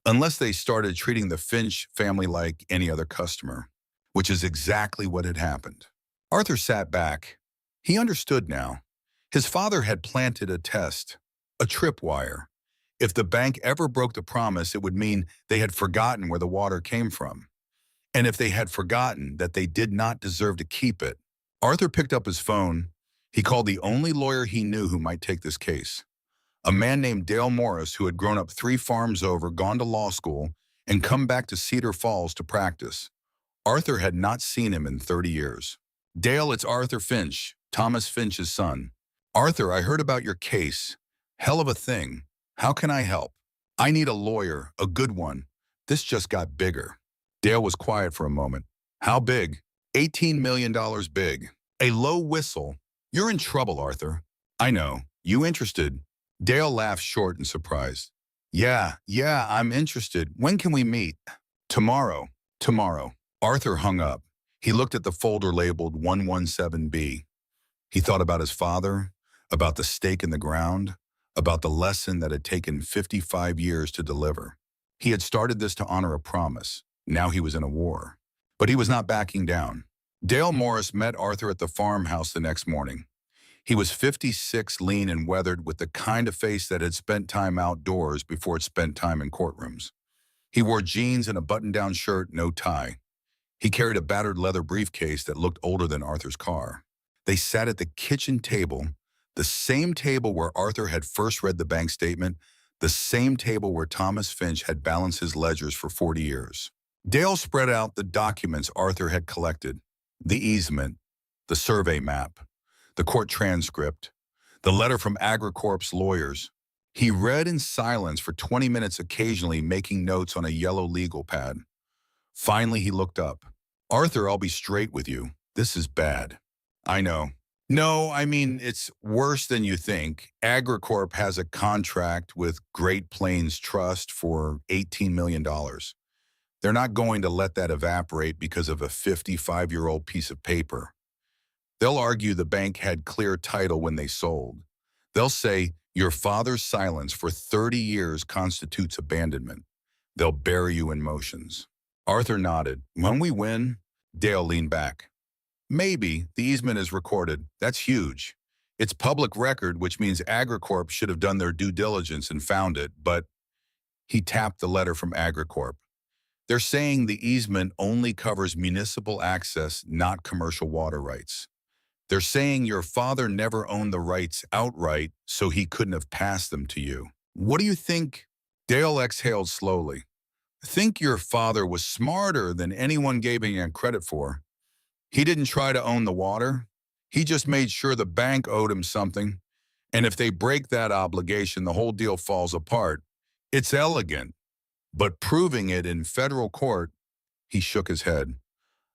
unless they started treating the Finch family like any other customer, which is exactly what had happened. Arthur sat back. He understood now. His father had planted a test, a tripwire. If the bank ever broke the promise, it would mean they had forgotten where the water came from. And if they had forgotten that they did not deserve to keep it. Arthur picked up his phone. He called the only lawyer he knew who might take this case. A man named Dale Morris, who had grown up 3 farms over, gone to law school, and come back to Cedar Falls to practice. Arthur had not seen him in 30 years. "Dale, it's Arthur Finch, Thomas Finch's son." "Arthur, I heard about your case. Hell of a thing. How can I help?" "I need a lawyer, a good one. This just got bigger." Dale was quiet for a moment. "How big?" $18 million big. A low whistle. "You're in trouble, Arthur." "I know. You interested?" Dale laughed short and surprised. Yeah, I'm interested. When can we meet?" "Tomorrow." "Tomorrow." Arthur hung up. He looked at the folder labeled 117B. He thought about his father, about the stake in the ground, about the lesson that had taken 55 years to deliver. He had started this to honor a promise. Now he was in a war. But he was not backing down. Dale Morris met Arthur at the farmhouse the next morning. He was 56, lean and weathered, with the kind of face that had spent time outdoors before it spent time in courtrooms. He wore jeans and a button-down shirt, no tie. He carried a battered leather briefcase that looked older than Arthur's car. They sat at the kitchen table, the same table where Arthur had first read the bank statement, the same table where Thomas Finch had balanced his ledgers for 40 years. Dale spread out the documents Arthur had collected: the easement, the survey map, the court transcript, the letter from AgriCorp's lawyers. He read in silence for 20 minutes, occasionally making notes on a yellow legal pad. Finally, he looked up. "Arthur, I'll be straight with you. This is bad." "I know." "No, I mean, it's worse than you think. AgriCorp has a contract with Great Plains Trust for $18 million. They're not going to let that evaporate because of a 55-year-old piece of paper. They'll argue the bank had clear title when they sold. They'll say your father's silence for 30 years constitutes abandonment. They'll bury you in motions." Arthur nodded. "When we win?" Dale leaned back. "Maybe. The easement is recorded. That's huge. It's public record, which means AgriCorp should have done their due diligence and found it, but..." He tapped the letter from AgriCorp. "They're saying the easement only covers municipal access, not commercial water rights. They're saying your father never owned the rights outright, so he couldn't have passed them to you. What do you think?" Dale exhaled slowly. "I think your father was smarter than anyone gave him credit for. He didn't try to own the water. He just made sure the bank owed him something, and if they break that obligation, the whole deal falls apart. It's elegant, but proving it in federal court, he shook his head.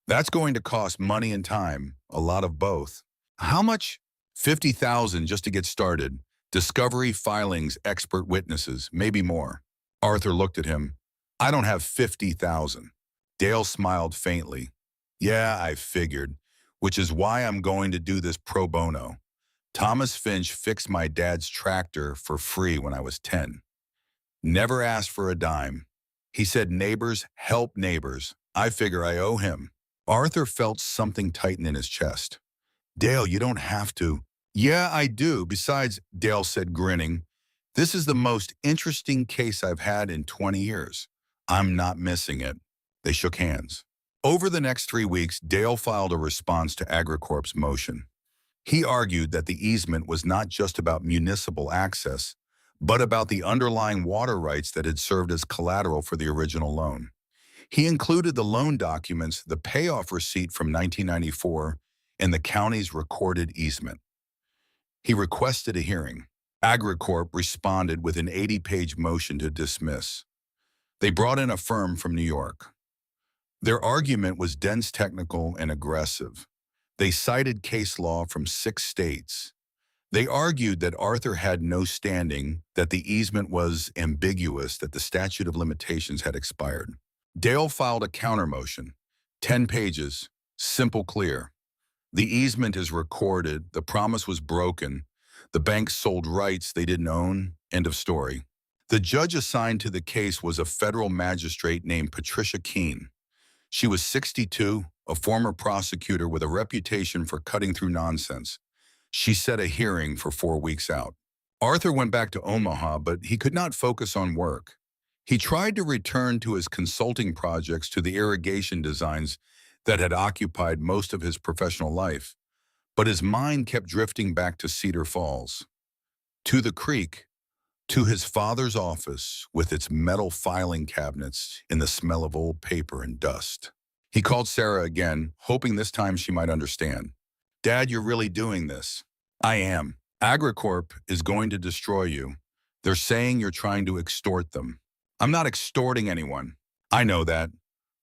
That's going to cost money and time, a lot of both. How much? 50,000 just to get started. Discovery, filings, expert witnesses, maybe more. Arthur looked at him. I don't have 50,000. Dale smiled faintly. Yeah, I figured, which is why I'm going to do this pro bono. Thomas Finch fixed my dad's tractor for free when I was 10. Never asked for a dime. He said neighbors help neighbors. I figure I owe him. Arthur felt something tighten in his chest. Dale, you don't have to. Yeah, I do. Besides, Dale said, grinning, this is the most interesting case I've had in 20 years. I'm not missing it. They shook hands. Over the next 3 weeks, Dale filed a response to AgriCorp's motion. He argued that the easement was not just about municipal access, but about the underlying water rights that had served as collateral for the original loan. He included the loan documents, the payoff receipt from 1994, and the county's recorded easement. He requested a hearing. AgriCorp responded with an 80-page motion to dismiss. They brought in a firm from New York. Their argument was dense, technical, and aggressive. They cited case law from 6 states. They argued that Arthur had no standing, that the easement was ambiguous, that the statute of limitations had expired. Dale filed a countermotion, 10 pages, simple, clear. The easement is recorded, the promise was broken, the bank sold rights they didn't own, end of story. The judge assigned to the case was a federal magistrate named Patricia Keene. She was 62, a former prosecutor with a reputation for cutting through nonsense. She set a hearing for 4 weeks out. Arthur went back to Omaha, but he could not focus on work. He tried to return to his consulting projects, to the irrigation designs that had occupied most of his professional life, but his mind kept drifting back to Cedar Falls, to the creek, to his father's office with its metal filing cabinets in the smell of old paper and dust. He called Sarah again, hoping this time she might understand. Dad, you're really doing this. I am. AgriCorp is going to destroy you. They're saying you're trying to extort them. I'm not extorting anyone. I know that.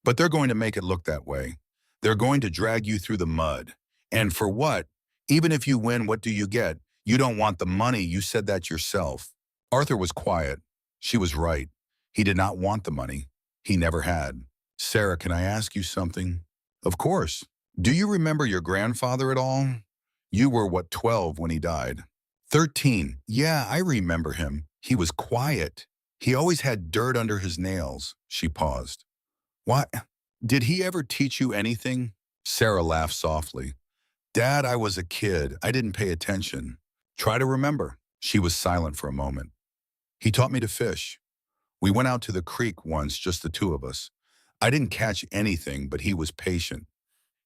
But they're going to make it look that way. They're going to drag you through the mud. And for what? Even if you win, what do you get? You don't want the money. You said that yourself. Arthur was quiet. She was right. He did not want the money. He never had. Sarah, can I ask you something? Of course. Do you remember your grandfather at all? You were, 12 when he died? 13. Yeah, I remember him. He was quiet. He always had dirt under his nails. She paused. What? Did he ever teach you anything? Sarah laughed softly. Dad, I was a kid. I didn't pay attention. Try to remember. She was silent for a moment. He taught me to fish. We went out to the creek once, just the two of us. I didn't catch anything, but he was patient.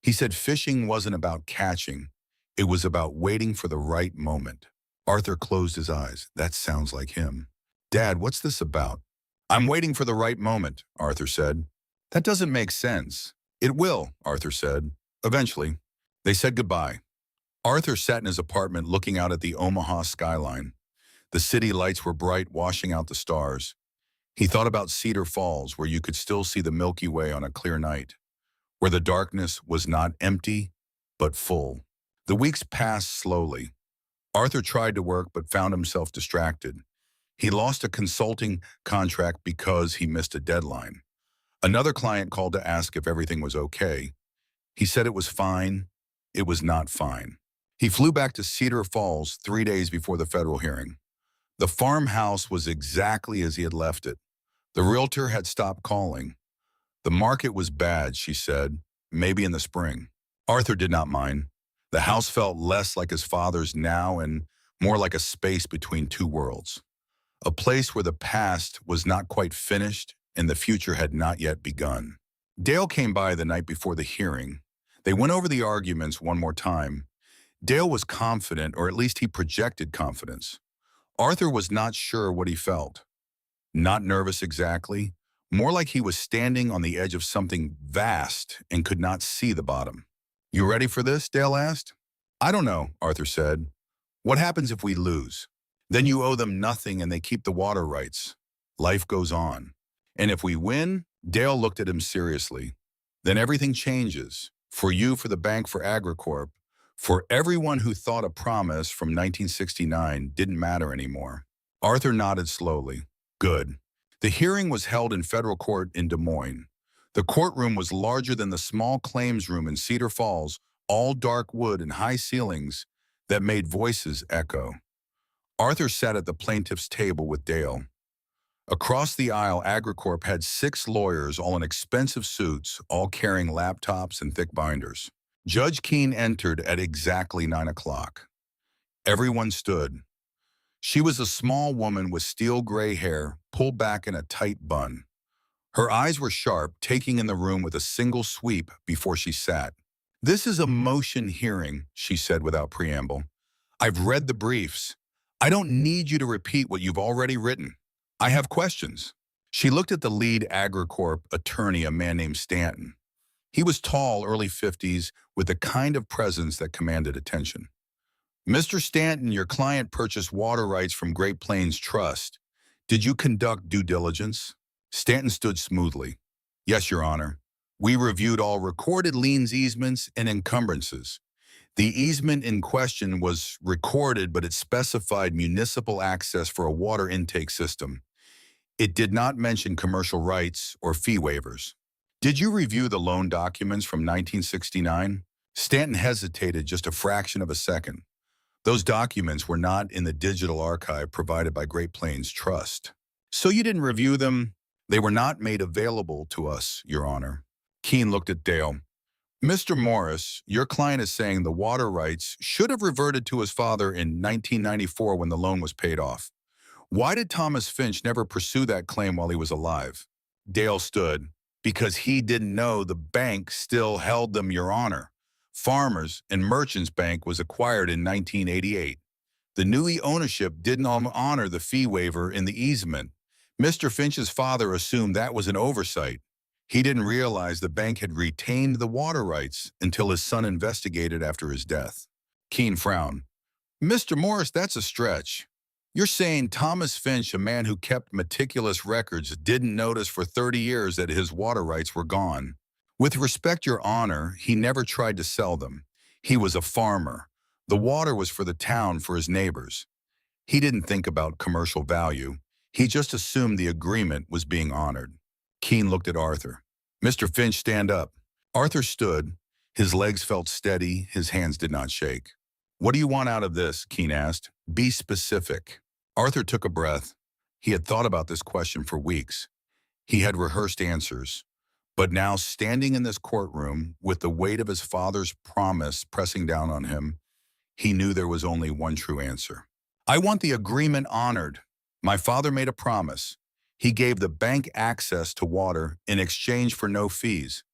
He said fishing wasn't about catching. It was about waiting for the right moment. Arthur closed his eyes. That sounds like him. Dad, what's this about? I'm waiting for the right moment, Arthur said. That doesn't make sense. It will, Arthur said. Eventually. They said goodbye. Arthur sat in his apartment looking out at the Omaha skyline. The city lights were bright, washing out the stars. He thought about Cedar Falls, where you could still see the Milky Way on a clear night, where the darkness was not empty, but full. The weeks passed slowly. Arthur tried to work, but found himself distracted. He lost a consulting contract because he missed a deadline. Another client called to ask if everything was okay. He said it was fine. It was not fine. He flew back to Cedar Falls 3 days before the federal hearing. The farmhouse was exactly as he had left it. The realtor had stopped calling. The market was bad, she said, maybe in the spring. Arthur did not mind. The house felt less like his father's now and more like a space between two worlds. A place where the past was not quite finished and the future had not yet begun. Dale came by the night before the hearing. They went over the arguments one more time. Dale was confident, or at least he projected confidence. Arthur was not sure what he felt. Not nervous exactly, more like he was standing on the edge of something vast and could not see the bottom. You ready for this? Dale asked. I don't know, Arthur said. What happens if we lose? Then you owe them nothing and they keep the water rights. Life goes on. And if we win, Dale looked at him seriously. Then everything changes. For you, for the bank, for Agricorp, for everyone who thought a promise from 1969 didn't matter anymore. Arthur nodded slowly. Good. The hearing was held in federal court in Des Moines. The courtroom was larger than the small claims room in Cedar Falls, all dark wood and high ceilings that made voices echo. Arthur sat at the plaintiff's table with Dale. Across the aisle, Agricorp had 6 lawyers, all in expensive suits, all carrying laptops and thick binders. Judge Keene entered at exactly 9 o'clock. Everyone stood. She was a small woman with steel gray hair, pulled back in a tight bun. Her eyes were sharp, taking in the room with a single sweep before she sat. This is a motion hearing, she said without preamble. I've read the briefs. I don't need you to repeat what you've already written. I have questions. She looked at the lead Agricorp attorney, a man named Stanton. He was tall, early 50s, with the kind of presence that commanded attention. Mr. Stanton, your client purchased water rights from Great Plains Trust. Did you conduct due diligence? Stanton stood smoothly. Yes, Your Honor. We reviewed all recorded liens, easements, and encumbrances. The easement in question was recorded, but it specified municipal access for a water intake system. It did not mention commercial rights or fee waivers. Did you review the loan documents from 1969? Stanton hesitated just a fraction of a second. Those documents were not in the digital archive provided by Great Plains Trust. So you didn't review them? They were not made available to us, Your Honor. Keene looked at Dale. Mr. Morris, your client is saying the water rights should have reverted to his father in 1994 when the loan was paid off. Why did Thomas Finch never pursue that claim while he was alive? Dale stood. Because he didn't know the bank still held them, Your Honor. Farmers and Merchants Bank was acquired in 1988. The new ownership didn't honor the fee waiver in the easement. Mr. Finch's father assumed that was an oversight. He didn't realize the bank had retained the water rights until his son investigated after his death. Keene frowned. Mr. Morris, that's a stretch. You're saying Thomas Finch, a man who kept meticulous records, didn't notice for 30 years that his water rights were gone. With respect, Your Honor, he never tried to sell them. He was a farmer. The water was for the town, for his neighbors. He didn't think about commercial value. He just assumed the agreement was being honored. Keene looked at Arthur. Mr. Finch, stand up. Arthur stood. His legs felt steady. His hands did not shake. What do you want out of this? Keene asked. Be specific. Arthur took a breath. He had thought about this question for weeks. He had rehearsed answers. But now, standing in this courtroom, with the weight of his father's promise pressing down on him, he knew there was only one true answer. I want the agreement honored. My father made a promise. He gave the bank access to water in exchange for no fees.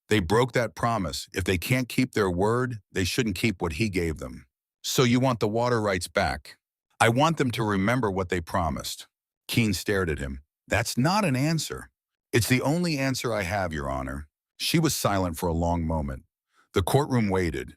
They broke that promise. If they can't keep their word, they shouldn't keep what he gave them. So you want the water rights back. I want them to remember what they promised. Keene stared at him. That's not an answer. It's the only answer I have, Your Honor. She was silent for a long moment. The courtroom waited.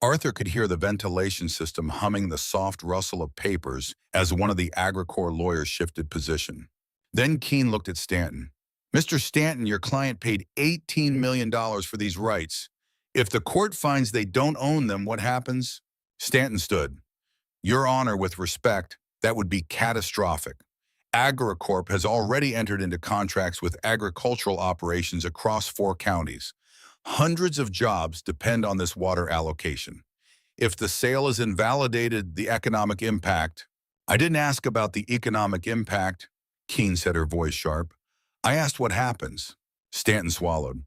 Arthur could hear the ventilation system humming the soft rustle of papers as one of the Agricorp lawyers shifted position. Then Keene looked at Stanton. Mr. Stanton, your client paid $18 million for these rights. If the court finds they don't own them, what happens? Stanton stood. Your Honor, with respect, that would be catastrophic. Agricorp has already entered into contracts with agricultural operations across 4 counties. Hundreds of jobs depend on this water allocation. If the sale is invalidated, the economic impact— I didn't ask about the economic impact, Keene said, her voice sharp. I asked what happens. Stanton swallowed.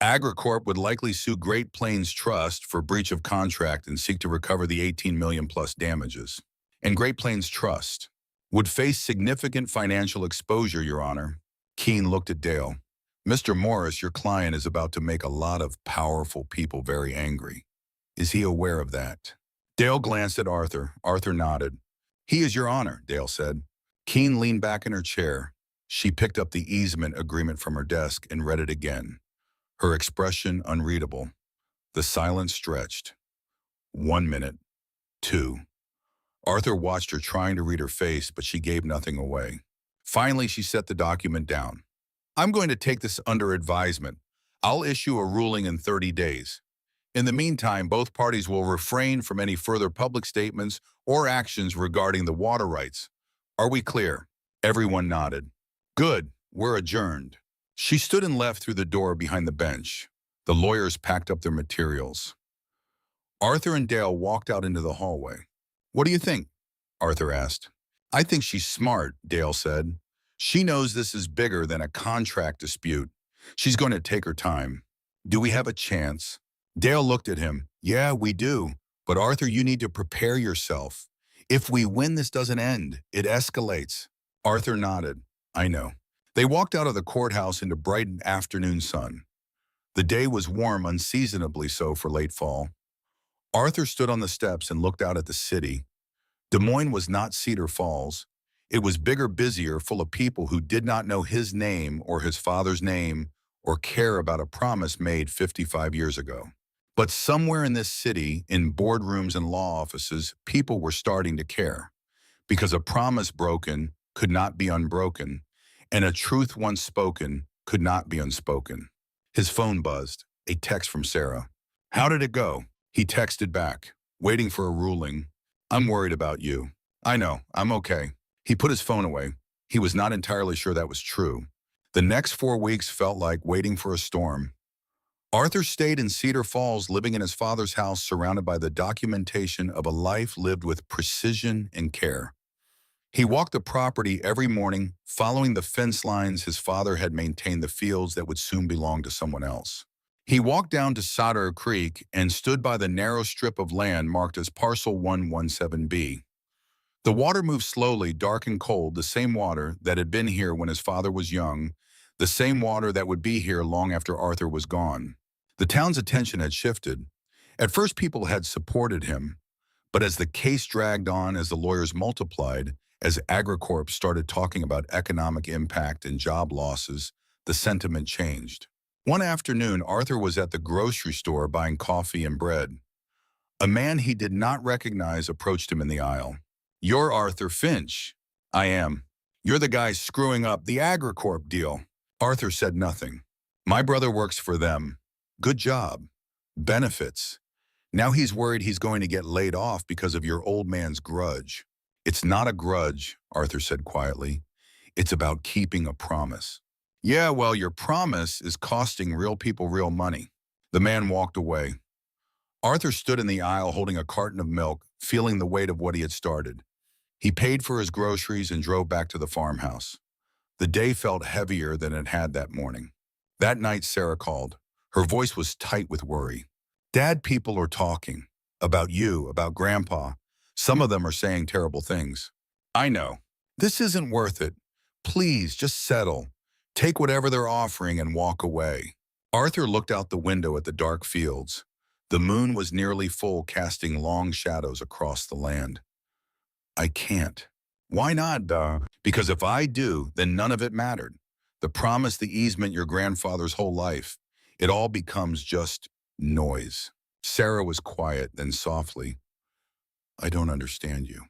Agricorp would likely sue Great Plains Trust for breach of contract and seek to recover the $18 million plus damages. And Great Plains Trust would face significant financial exposure, Your Honor. Keene looked at Dale. Mr. Morris, your client is about to make a lot of powerful people very angry. Is he aware of that? Dale glanced at Arthur. Arthur nodded. He is, Your Honor, Dale said. Keene leaned back in her chair. She picked up the easement agreement from her desk and read it again. Her expression unreadable. The silence stretched. 1 minute. 2. Arthur watched her trying to read her face, but she gave nothing away. Finally, she set the document down. I'm going to take this under advisement. I'll issue a ruling in 30 days. In the meantime, both parties will refrain from any further public statements or actions regarding the water rights. Are we clear? Everyone nodded. Good, we're adjourned. She stood and left through the door behind the bench. The lawyers packed up their materials. Arthur and Dale walked out into the hallway. What do you think? Arthur asked. I think she's smart, Dale said. She knows this is bigger than a contract dispute. She's going to take her time. Do we have a chance? Dale looked at him. Yeah, we do. But Arthur, you need to prepare yourself. If we win, this doesn't end. It escalates. Arthur nodded. I know. They walked out of the courthouse into bright afternoon sun. The day was warm, unseasonably so for late fall. Arthur stood on the steps and looked out at the city. Des Moines was not Cedar Falls. It was bigger, busier, full of people who did not know his name or his father's name or care about a promise made 55 years ago. But somewhere in this city, in boardrooms and law offices, people were starting to care. Because a promise broken could not be unbroken, and a truth once spoken could not be unspoken. His phone buzzed, a text from Sarah. How did it go? He texted back, waiting for a ruling. I'm worried about you. I know, I'm okay. He put his phone away. He was not entirely sure that was true. The next 4 weeks felt like waiting for a storm. Arthur stayed in Cedar Falls, living in his father's house, surrounded by the documentation of a life lived with precision and care. He walked the property every morning, following the fence lines his father had maintained the fields that would soon belong to someone else. He walked down to Sauter Creek and stood by the narrow strip of land marked as Parcel 117B. The water moved slowly, dark and cold, the same water that had been here when his father was young, the same water that would be here long after Arthur was gone. The town's attention had shifted. At first, people had supported him, but as the case dragged on, as the lawyers multiplied, as AgriCorp started talking about economic impact and job losses, the sentiment changed. One afternoon, Arthur was at the grocery store buying coffee and bread. A man he did not recognize approached him in the aisle. You're Arthur Finch. I am. You're the guy screwing up the AgriCorp deal. Arthur said nothing. My brother works for them. Good job. Benefits. Now he's worried he's going to get laid off because of your old man's grudge. It's not a grudge, Arthur said quietly. It's about keeping a promise. Yeah, well, your promise is costing real people real money. The man walked away. Arthur stood in the aisle holding a carton of milk, feeling the weight of what he had started. He paid for his groceries and drove back to the farmhouse. The day felt heavier than it had that morning. That night, Sarah called. Her voice was tight with worry. Dad, people are talking. About you, about Grandpa. Some of them are saying terrible things. I know. This isn't worth it. Please, just settle. Take whatever they're offering and walk away. Arthur looked out the window at the dark fields. The moon was nearly full, casting long shadows across the land. I can't. Why not, duh? Because if I do, then none of it mattered. The promise, the easement, your grandfather's whole life. It all becomes just noise. Sarah was quiet, then softly. I don't understand you.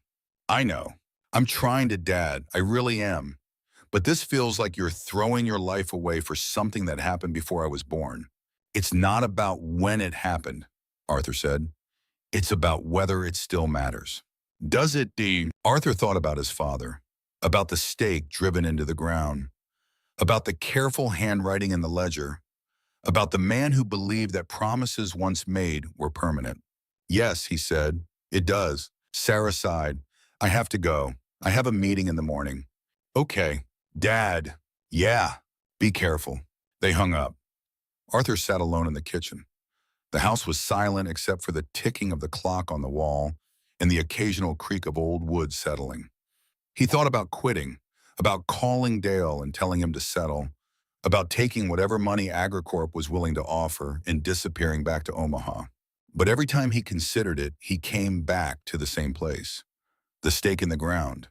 I know. I'm trying to, Dad. I really am. But this feels like you're throwing your life away for something that happened before I was born. It's not about when it happened, Arthur said. It's about whether it still matters. Does it, Dean? Arthur thought about his father, about the stake driven into the ground, about the careful handwriting in the ledger, about the man who believed that promises once made were permanent. Yes, he said, it does. Sarah sighed. I have to go. I have a meeting in the morning. Okay. Dad. Yeah. Be careful. They hung up. Arthur sat alone in the kitchen. The house was silent except for the ticking of the clock on the wall and the occasional creak of old wood settling. He thought about quitting, about calling Dale and telling him to settle, about taking whatever money AgriCorp was willing to offer and disappearing back to Omaha. But every time he considered it, he came back to the same place. The stake in the ground,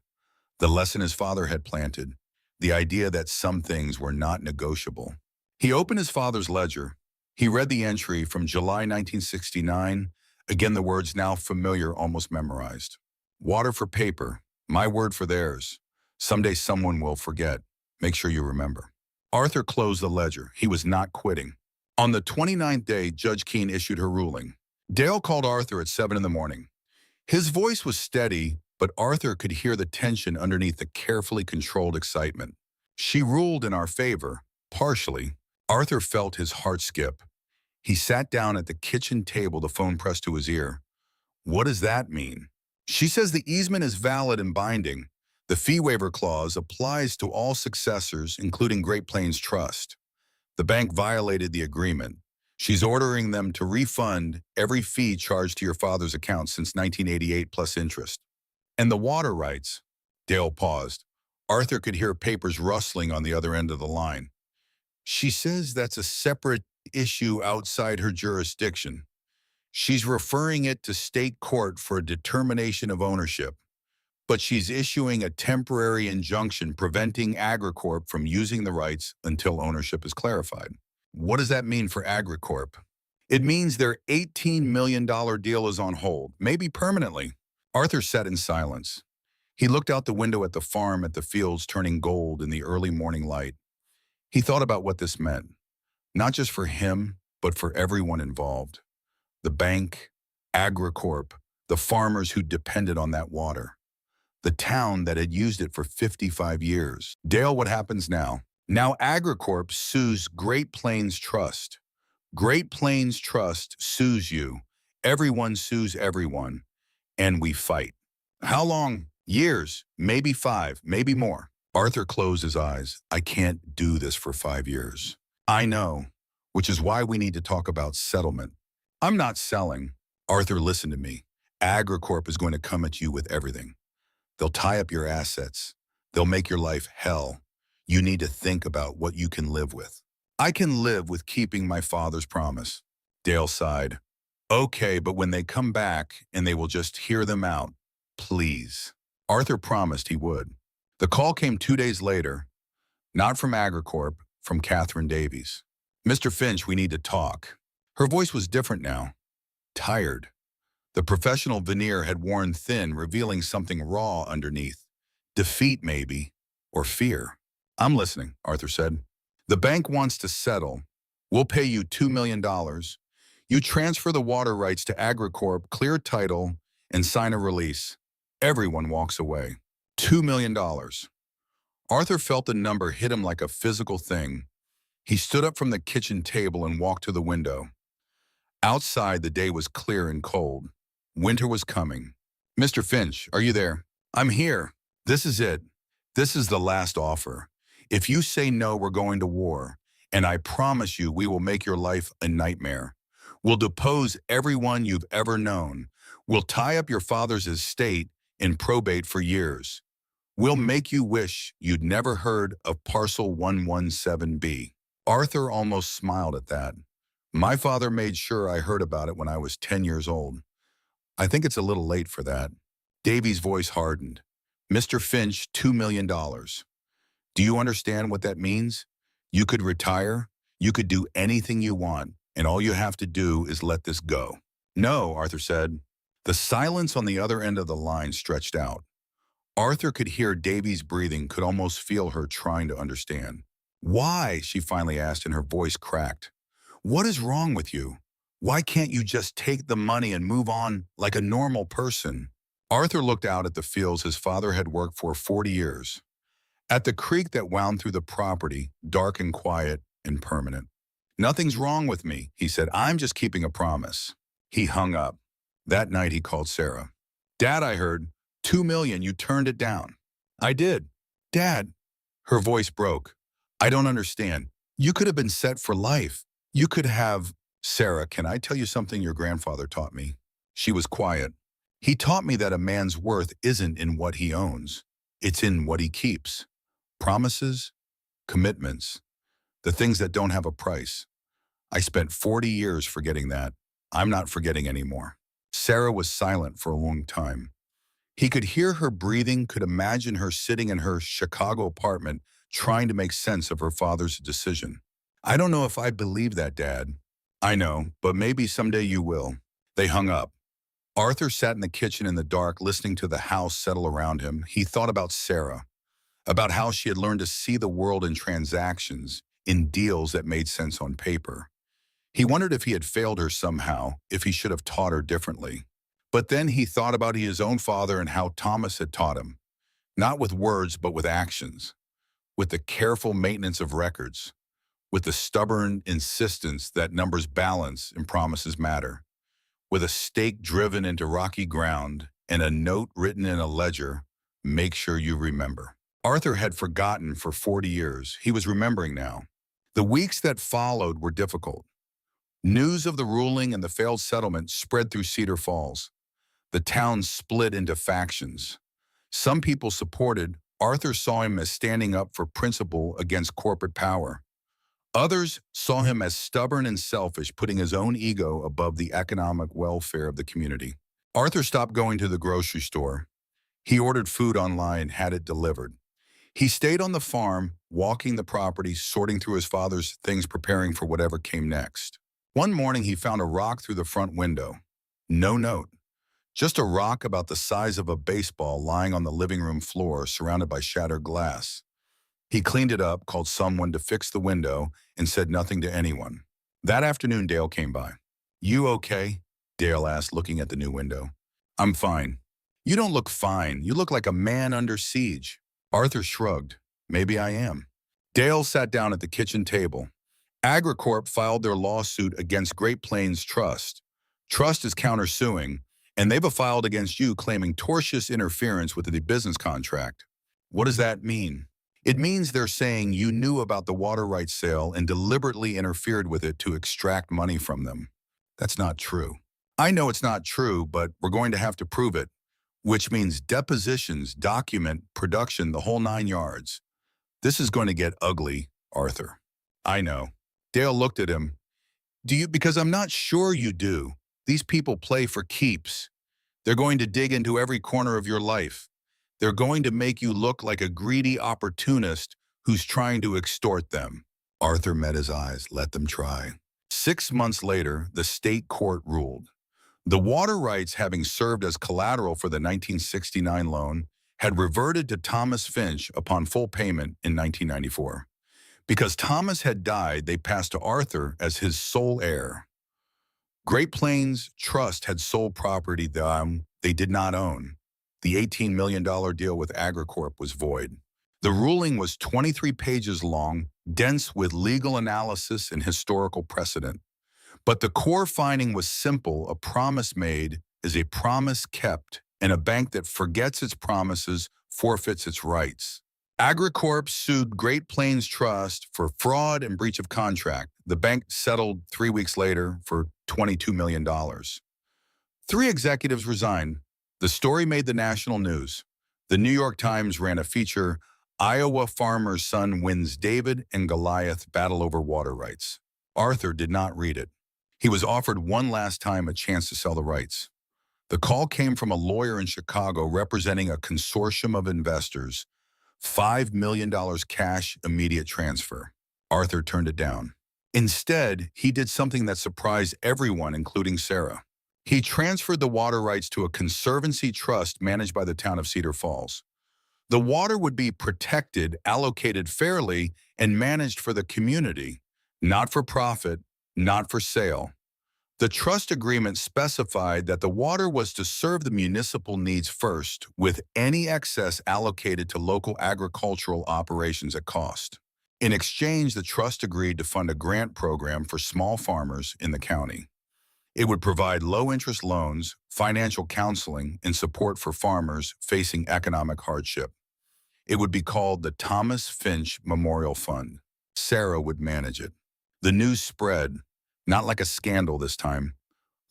the lesson his father had planted, the idea that some things were not negotiable. He opened his father's ledger. He read the entry from July 1969, Again, the words now familiar, almost memorized. Water for paper, my word for theirs. Someday someone will forget. Make sure you remember. Arthur closed the ledger. He was not quitting. On the 29th day, Judge Keene issued her ruling. Dale called Arthur at 7 in the morning. His voice was steady, but Arthur could hear the tension underneath the carefully controlled excitement. She ruled in our favor, partially. Arthur felt his heart skip. He sat down at the kitchen table, the phone pressed to his ear. What does that mean? She says the easement is valid and binding. The fee waiver clause applies to all successors, including Great Plains Trust. The bank violated the agreement. She's ordering them to refund every fee charged to your father's account since 1988 plus interest. And the water rights. Dale paused. Arthur could hear papers rustling on the other end of the line. She says that's a separate issue outside her jurisdiction. She's referring it to state court for a determination of ownership. But she's issuing a temporary injunction preventing Agricorp from using the rights until ownership is clarified. What does that mean for Agricorp? It means their $18 million deal is on hold, maybe permanently. Arthur sat in silence. He looked out the window at the farm, at the fields turning gold in the early morning light. He thought about what this meant, not just for him, but for everyone involved. The bank, Agricorp, the farmers who depended on that water. The town that had used it for 55 years. Dale, what happens now? Now Agricorp sues Great Plains Trust. Great Plains Trust sues you. Everyone sues everyone. And we fight. How long? Years. Maybe 5, maybe more. Arthur closed his eyes. I can't do this for 5 years. I know, which is why we need to talk about settlement. I'm not selling. Arthur, listen to me. Agricorp is going to come at you with everything. They'll tie up your assets. They'll make your life hell. You need to think about what you can live with. I can live with keeping my father's promise. Dale sighed. Okay, but when they come back and they will just hear them out, please. Arthur promised he would. The call came 2 days later, not from Agricorp, from Catherine Davies. Mr. Finch, we need to talk. Her voice was different now, tired. The professional veneer had worn thin, revealing something raw underneath. Defeat, maybe, or fear. I'm listening, Arthur said. The bank wants to settle. We'll pay you $2 million. You transfer the water rights to Agricorp, clear title, and sign a release. Everyone walks away. $2 million. Arthur felt the number hit him like a physical thing. He stood up from the kitchen table and walked to the window. Outside, the day was clear and cold. Winter was coming. Mr. Finch, are you there? I'm here. This is it. This is the last offer. If you say no, we're going to war. And I promise you, we will make your life a nightmare. We'll depose everyone you've ever known. We'll tie up your father's estate in probate for years. We'll make you wish you'd never heard of Parcel 117B. Arthur almost smiled at that. My father made sure I heard about it when I was 10 years old. I think it's a little late for that. Davy's voice hardened. Mr. Finch, $2 million. Do you understand what that means? You could retire, you could do anything you want, and all you have to do is let this go. No, Arthur said. The silence on the other end of the line stretched out. Arthur could hear Davy's breathing, could almost feel her trying to understand. Why? She finally asked, and her voice cracked. What is wrong with you? Why can't you just take the money and move on like a normal person? Arthur looked out at the fields his father had worked for 40 years. At the creek that wound through the property, dark and quiet and permanent. Nothing's wrong with me, he said. I'm just keeping a promise. He hung up. That night he called Sarah. Dad, I heard, $2 million, you turned it down. I did. Dad. Her voice broke. I don't understand. You could have been set for life. You could have... Sarah, can I tell you something your grandfather taught me? She was quiet. He taught me that a man's worth isn't in what he owns. It's in what he keeps. Promises, commitments, the things that don't have a price. I spent 40 years forgetting that. I'm not forgetting anymore. Sarah was silent for a long time. He could hear her breathing, could imagine her sitting in her Chicago apartment trying to make sense of her father's decision. I don't know if I believe that, Dad. I know, but maybe someday you will. They hung up. Arthur sat in the kitchen in the dark, listening to the house settle around him. He thought about Sarah, about how she had learned to see the world in transactions, in deals that made sense on paper. He wondered if he had failed her somehow, if he should have taught her differently. But then he thought about his own father and how Thomas had taught him, not with words, but with actions, with the careful maintenance of records, with the stubborn insistence that numbers balance and promises matter, with a stake driven into rocky ground and a note written in a ledger, make sure you remember. Arthur had forgotten for 40 years. He was remembering now. The weeks that followed were difficult. News of the ruling and the failed settlement spread through Cedar Falls. The town split into factions. Some people supported. Arthur saw him as standing up for principle against corporate power. Others saw him as stubborn and selfish, putting his own ego above the economic welfare of the community. Arthur stopped going to the grocery store. He ordered food online, had it delivered. He stayed on the farm, walking the property, sorting through his father's things, preparing for whatever came next. One morning, he found a rock through the front window. No note. Just a rock about the size of a baseball lying on the living room floor, surrounded by shattered glass. He cleaned it up, called someone to fix the window, and said nothing to anyone. That afternoon, Dale came by. "You okay?" Dale asked, looking at the new window. "I'm fine." "You don't look fine. You look like a man under siege." Arthur shrugged. "Maybe I am." Dale sat down at the kitchen table. Agricorp filed their lawsuit against Great Plains Trust. Trust is countersuing, and they've filed against you claiming tortious interference with the business contract. What does that mean? It means they're saying you knew about the water rights sale and deliberately interfered with it to extract money from them. That's not true. I know it's not true, but we're going to have to prove it, which means depositions, document, production, the whole 9 yards. This is going to get ugly, Arthur. I know. Dale looked at him. Do you? Because I'm not sure you do. These people play for keeps. They're going to dig into every corner of your life. They're going to make you look like a greedy opportunist who's trying to extort them. Arthur met his eyes. Let them try. 6 months later, the state court ruled. The water rights, having served as collateral for the 1969 loan, had reverted to Thomas Finch upon full payment in 1994. Because Thomas had died, they passed to Arthur as his sole heir. Great Plains Trust had sold property they did not own. The $18 million deal with Agricorp was void. The ruling was 23 pages long, dense with legal analysis and historical precedent. But the core finding was simple: a promise made is a promise kept, and a bank that forgets its promises forfeits its rights. Agricorp sued Great Plains Trust for fraud and breach of contract. The bank settled 3 weeks later for $22 million. 3 executives resigned. The story made the national news. The New York Times ran a feature, "Iowa Farmer's Son Wins David and Goliath Battle Over Water Rights." Arthur did not read it. He was offered one last time a chance to sell the rights. The call came from a lawyer in Chicago representing a consortium of investors. $5 million cash, immediate transfer. Arthur turned it down. Instead, he did something that surprised everyone, including Sarah. He transferred the water rights to a conservancy trust managed by the town of Cedar Falls. The water would be protected, allocated fairly, and managed for the community, not for profit, not for sale. The trust agreement specified that the water was to serve the municipal needs first, with any excess allocated to local agricultural operations at cost. In exchange, the trust agreed to fund a grant program for small farmers in the county. It would provide low-interest loans, financial counseling, and support for farmers facing economic hardship. It would be called the Thomas Finch Memorial Fund. Sarah would manage it. The news spread, not like a scandal this time,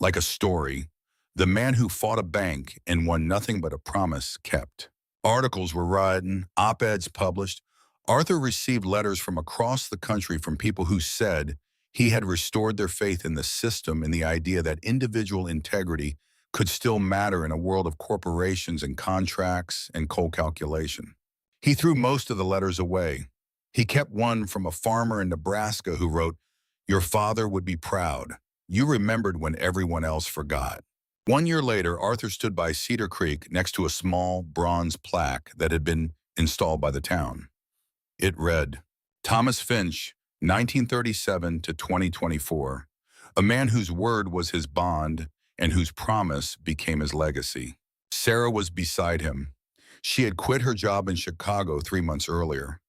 like a story. The man who fought a bank and won nothing but a promise kept. Articles were written, op-eds published. Arthur received letters from across the country from people who said he had restored their faith in the system and the idea that individual integrity could still matter in a world of corporations and contracts and cold calculation. He threw most of the letters away. He kept one from a farmer in Nebraska who wrote, "Your father would be proud. You remembered when everyone else forgot." 1 year later, Arthur stood by Cedar Creek next to a small bronze plaque that had been installed by the town. It read, Thomas Finch, 1937 to 2024, a man whose word was his bond and whose promise became his legacy. Sarah was beside him. She had quit her job in Chicago 3 months earlier.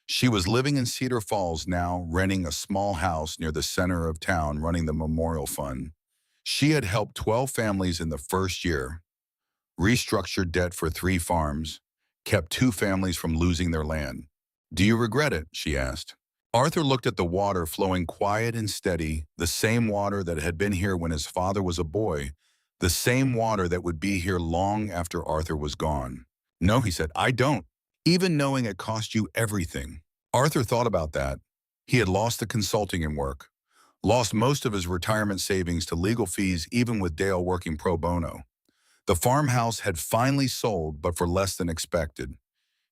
She was living in Cedar Falls now, renting a small house near the center of town, running the memorial fund. She had helped 12 families in the first year, restructured debt for 3 farms, kept 2 families from losing their land. Do you regret it? She asked. Arthur looked at the water flowing quiet and steady, the same water that had been here when his father was a boy, the same water that would be here long after Arthur was gone. No, he said, I don't. Even knowing it cost you everything. Arthur thought about that. He had lost the consulting and work, lost most of his retirement savings to legal fees even with Dale working pro bono. The farmhouse had finally sold, but for less than expected.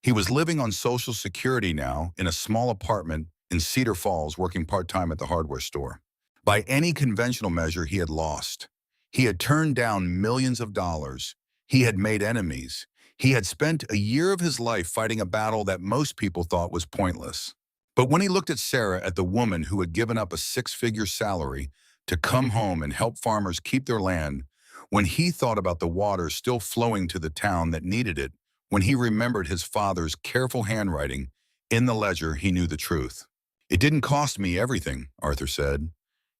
He was living on Social Security now in a small apartment in Cedar Falls, working part-time at the hardware store. By any conventional measure, he had lost. He had turned down millions of dollars. He had made enemies. He had spent a year of his life fighting a battle that most people thought was pointless. But when he looked at Sarah, at the woman who had given up a 6-figure salary to come home and help farmers keep their land, when he thought about the water still flowing to the town that needed it, when he remembered his father's careful handwriting in the ledger, he knew the truth. It didn't cost me everything, Arthur said.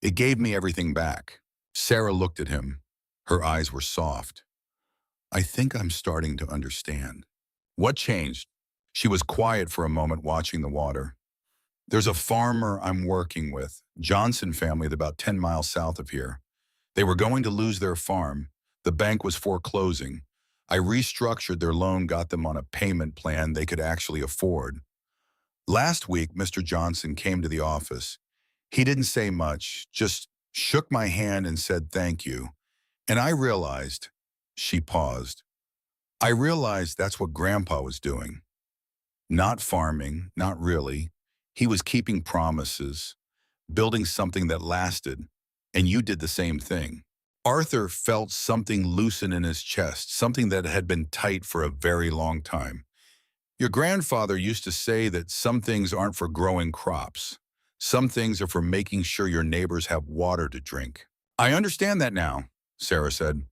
It gave me everything back. Sarah looked at him. Her eyes were soft. I think I'm starting to understand. What changed? She was quiet for a moment, watching the water. There's a farmer I'm working with, Johnson family, about 10 miles south of here. They were going to lose their farm. The bank was foreclosing. I restructured their loan, got them on a payment plan they could actually afford. Last week, Mr. Johnson came to the office. He didn't say much, just shook my hand and said thank you. And I realized, she paused, I realized that's what Grandpa was doing. Not farming, not really. He was keeping promises, building something that lasted, and you did the same thing. Arthur felt something loosen in his chest, something that had been tight for a very long time. Your grandfather used to say that some things aren't for growing crops. Some things are for making sure your neighbors have water to drink. I understand that now, Sarah said.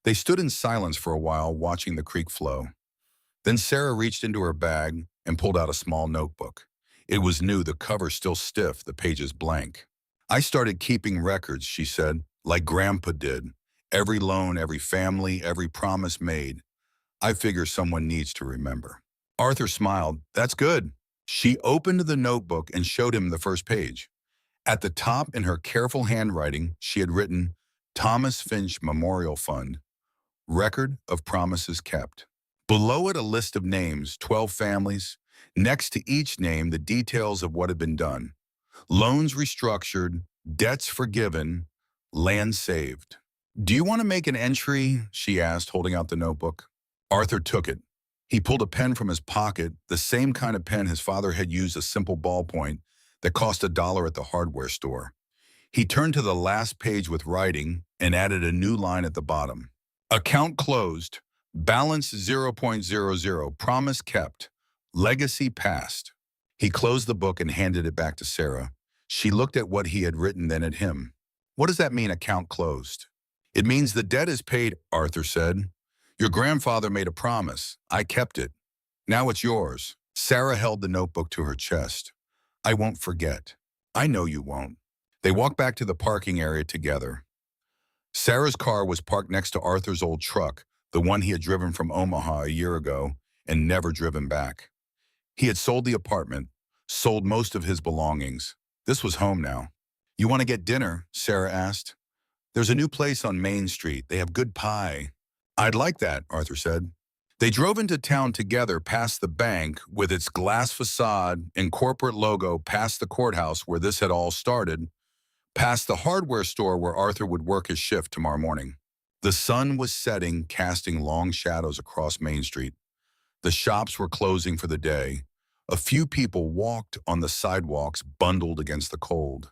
They stood in silence for a while, watching the creek flow. Then Sarah reached into her bag and pulled out a small notebook. It was new, the cover still stiff, the pages blank. I started keeping records, she said, like Grandpa did. Every loan, every family, every promise made. I figure someone needs to remember. Arthur smiled. That's good. She opened the notebook and showed him the first page. At the top, in her careful handwriting, she had written, Thomas Finch Memorial Fund, Record of Promises Kept. Below it, a list of names, 12 families. Next to each name, the details of what had been done. Loans restructured, debts forgiven, land saved. Do you want to make an entry? She asked, holding out the notebook. Arthur took it. He pulled a pen from his pocket, the same kind of pen his father had used, a simple ballpoint that cost $1 at the hardware store. He turned to the last page with writing and added a new line at the bottom. Account closed, balance 0.00, promise kept, legacy passed. He closed the book and handed it back to Sarah. She looked at what he had written, then at him. What does that mean, account closed? It means the debt is paid, Arthur said. Your grandfather made a promise. I kept it. Now it's yours. Sarah held the notebook to her chest. I won't forget. I know you won't. They walked back to the parking area together. Sarah's car was parked next to Arthur's old truck, the one he had driven from Omaha a year ago and never driven back. He had sold the apartment, sold most of his belongings. This was home now. You want to get dinner? Sarah asked. There's a new place on Main Street. They have good pie. I'd like that, Arthur said. They drove into town together, past the bank with its glass facade and corporate logo, past the courthouse where this had all started, past the hardware store where Arthur would work his shift tomorrow morning. The sun was setting, casting long shadows across Main Street. The shops were closing for the day. A few people walked on the sidewalks, bundled against the cold.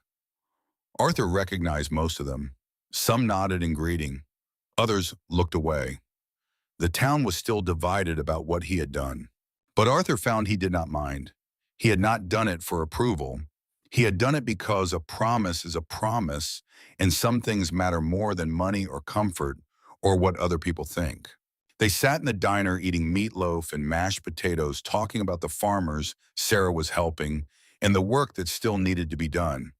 Arthur recognized most of them. Some nodded in greeting. Others looked away. The town was still divided about what he had done. But Arthur found he did not mind. He had not done it for approval. He had done it because a promise is a promise, and some things matter more than money or comfort or what other people think. They sat in the diner eating meatloaf and mashed potatoes, talking about the farmers Sarah was helping and the work that still needed to be done.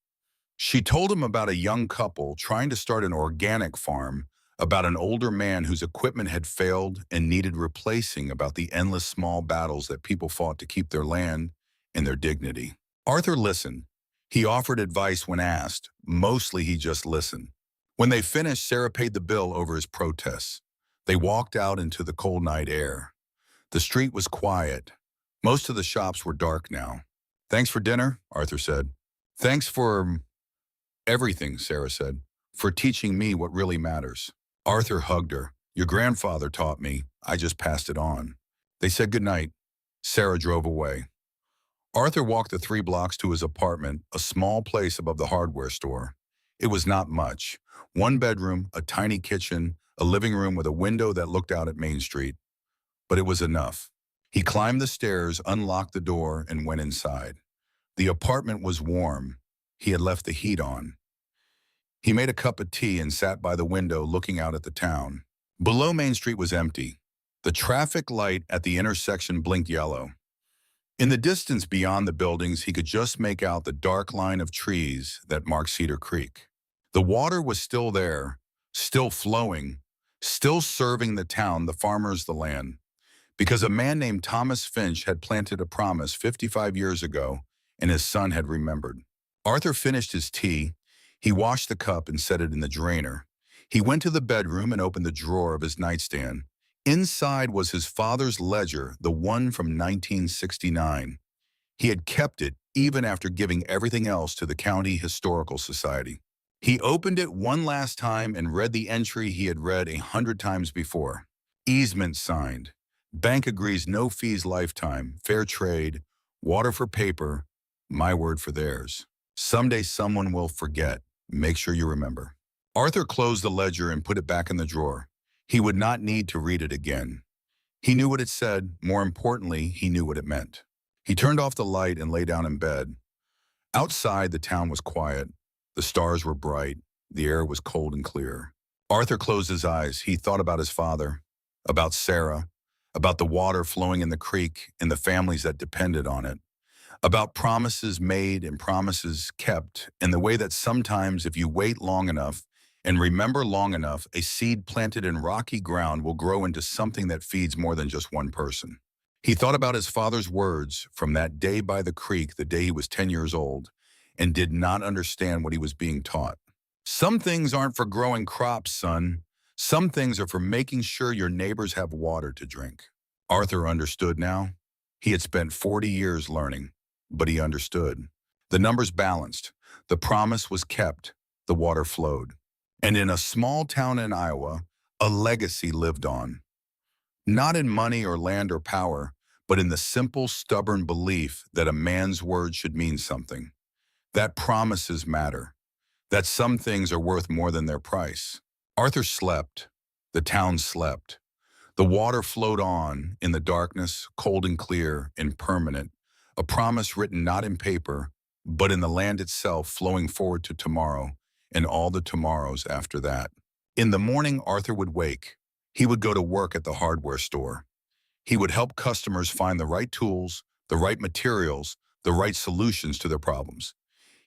She told him about a young couple trying to start an organic farm, about an older man whose equipment had failed and needed replacing, about the endless small battles that people fought to keep their land and their dignity. Arthur listened. He offered advice when asked. Mostly he just listened. When they finished, Sarah paid the bill over his protests. They walked out into the cold night air. The street was quiet. Most of the shops were dark now. "Thanks for dinner," Arthur said. "Thanks for everything," Sarah said, "for teaching me what really matters." Arthur hugged her. "Your grandfather taught me. I just passed it on." They said goodnight. Sarah drove away. Arthur walked the 3 blocks to his apartment, a small place above the hardware store. It was not much. 1 bedroom, a tiny kitchen, a living room with a window that looked out at Main Street. But it was enough. He climbed the stairs, unlocked the door, and went inside. The apartment was warm. He had left the heat on. He made a cup of tea and sat by the window looking out at the town. Below Main Street was empty. The traffic light at the intersection blinked yellow. In the distance beyond the buildings, he could just make out the dark line of trees that marked Cedar Creek. The water was still there, still flowing, still serving the town, the farmers, the land. Because a man named Thomas Finch had planted a promise 55 years ago, and his son had remembered. Arthur finished his tea. He washed the cup and set it in the drainer. He went to the bedroom and opened the drawer of his nightstand. Inside was his father's ledger, the one from 1969. He had kept it even after giving everything else to the County Historical Society. He opened it one last time and read the entry he had read 100 times before. Easement signed. Bank agrees no fees lifetime. Fair trade. Water for paper. My word for theirs. Someday someone will forget. Make sure you remember. Arthur closed the ledger and put it back in the drawer. He would not need to read it again. He knew what it said. More importantly, he knew what it meant. He turned off the light and lay down in bed. Outside, the town was quiet. The stars were bright. The air was cold and clear. Arthur closed his eyes. He thought about his father, about Sarah, about the water flowing in the creek and the families that depended on it, about promises made and promises kept, and the way that sometimes if you wait long enough and remember long enough, a seed planted in rocky ground will grow into something that feeds more than just one person. He thought about his father's words from that day by the creek, the day he was 10 years old, and did not understand what he was being taught. Some things aren't for growing crops, son. Some things are for making sure your neighbors have water to drink. Arthur understood now. He had spent 40 years learning, but he understood. The numbers balanced. The promise was kept. The water flowed. And in a small town in Iowa, a legacy lived on. Not in money or land or power, but in the simple, stubborn belief that a man's word should mean something. That promises matter. That some things are worth more than their price. Arthur slept. The town slept. The water flowed on in the darkness, cold and clear and permanent. A promise written not in paper, but in the land itself, flowing forward to tomorrow and all the tomorrows after that. In the morning, Arthur would wake. He would go to work at the hardware store. He would help customers find the right tools, the right materials, the right solutions to their problems.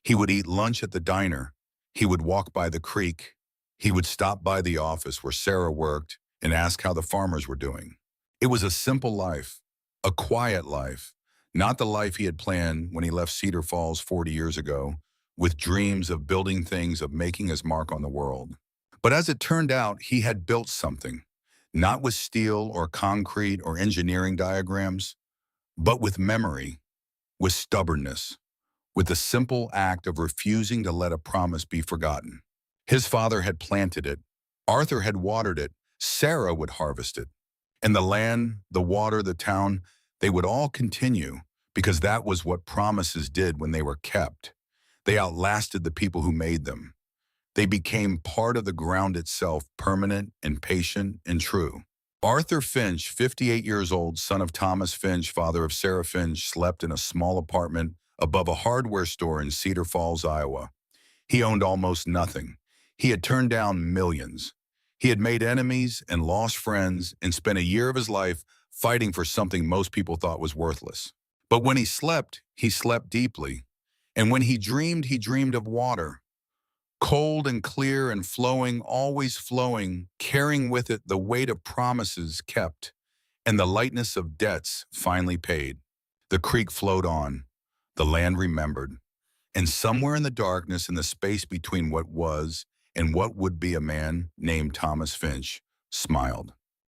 He would eat lunch at the diner. He would walk by the creek. He would stop by the office where Sarah worked and ask how the farmers were doing. It was a simple life, a quiet life, not the life he had planned when he left Cedar Falls 40 years ago, with dreams of building things, of making his mark on the world. But as it turned out, he had built something, not with steel or concrete or engineering diagrams, but with memory, with stubbornness, with the simple act of refusing to let a promise be forgotten. His father had planted it. Arthur had watered it. Sarah would harvest it. And the land, the water, the town, they would all continue because that was what promises did when they were kept. They outlasted the people who made them. They became part of the ground itself, permanent and patient and true. Arthur Finch, 58 years old, son of Thomas Finch, father of Sarah Finch, slept in a small apartment above a hardware store in Cedar Falls, Iowa. He owned almost nothing. He had turned down millions. He had made enemies and lost friends and spent a year of his life fighting for something most people thought was worthless. But when he slept deeply. And when he dreamed of water, cold and clear and flowing, always flowing, carrying with it the weight of promises kept and the lightness of debts finally paid. The creek flowed on, the land remembered, and somewhere in the darkness, in the space between what was and what would be, a man named Thomas Finch smiled.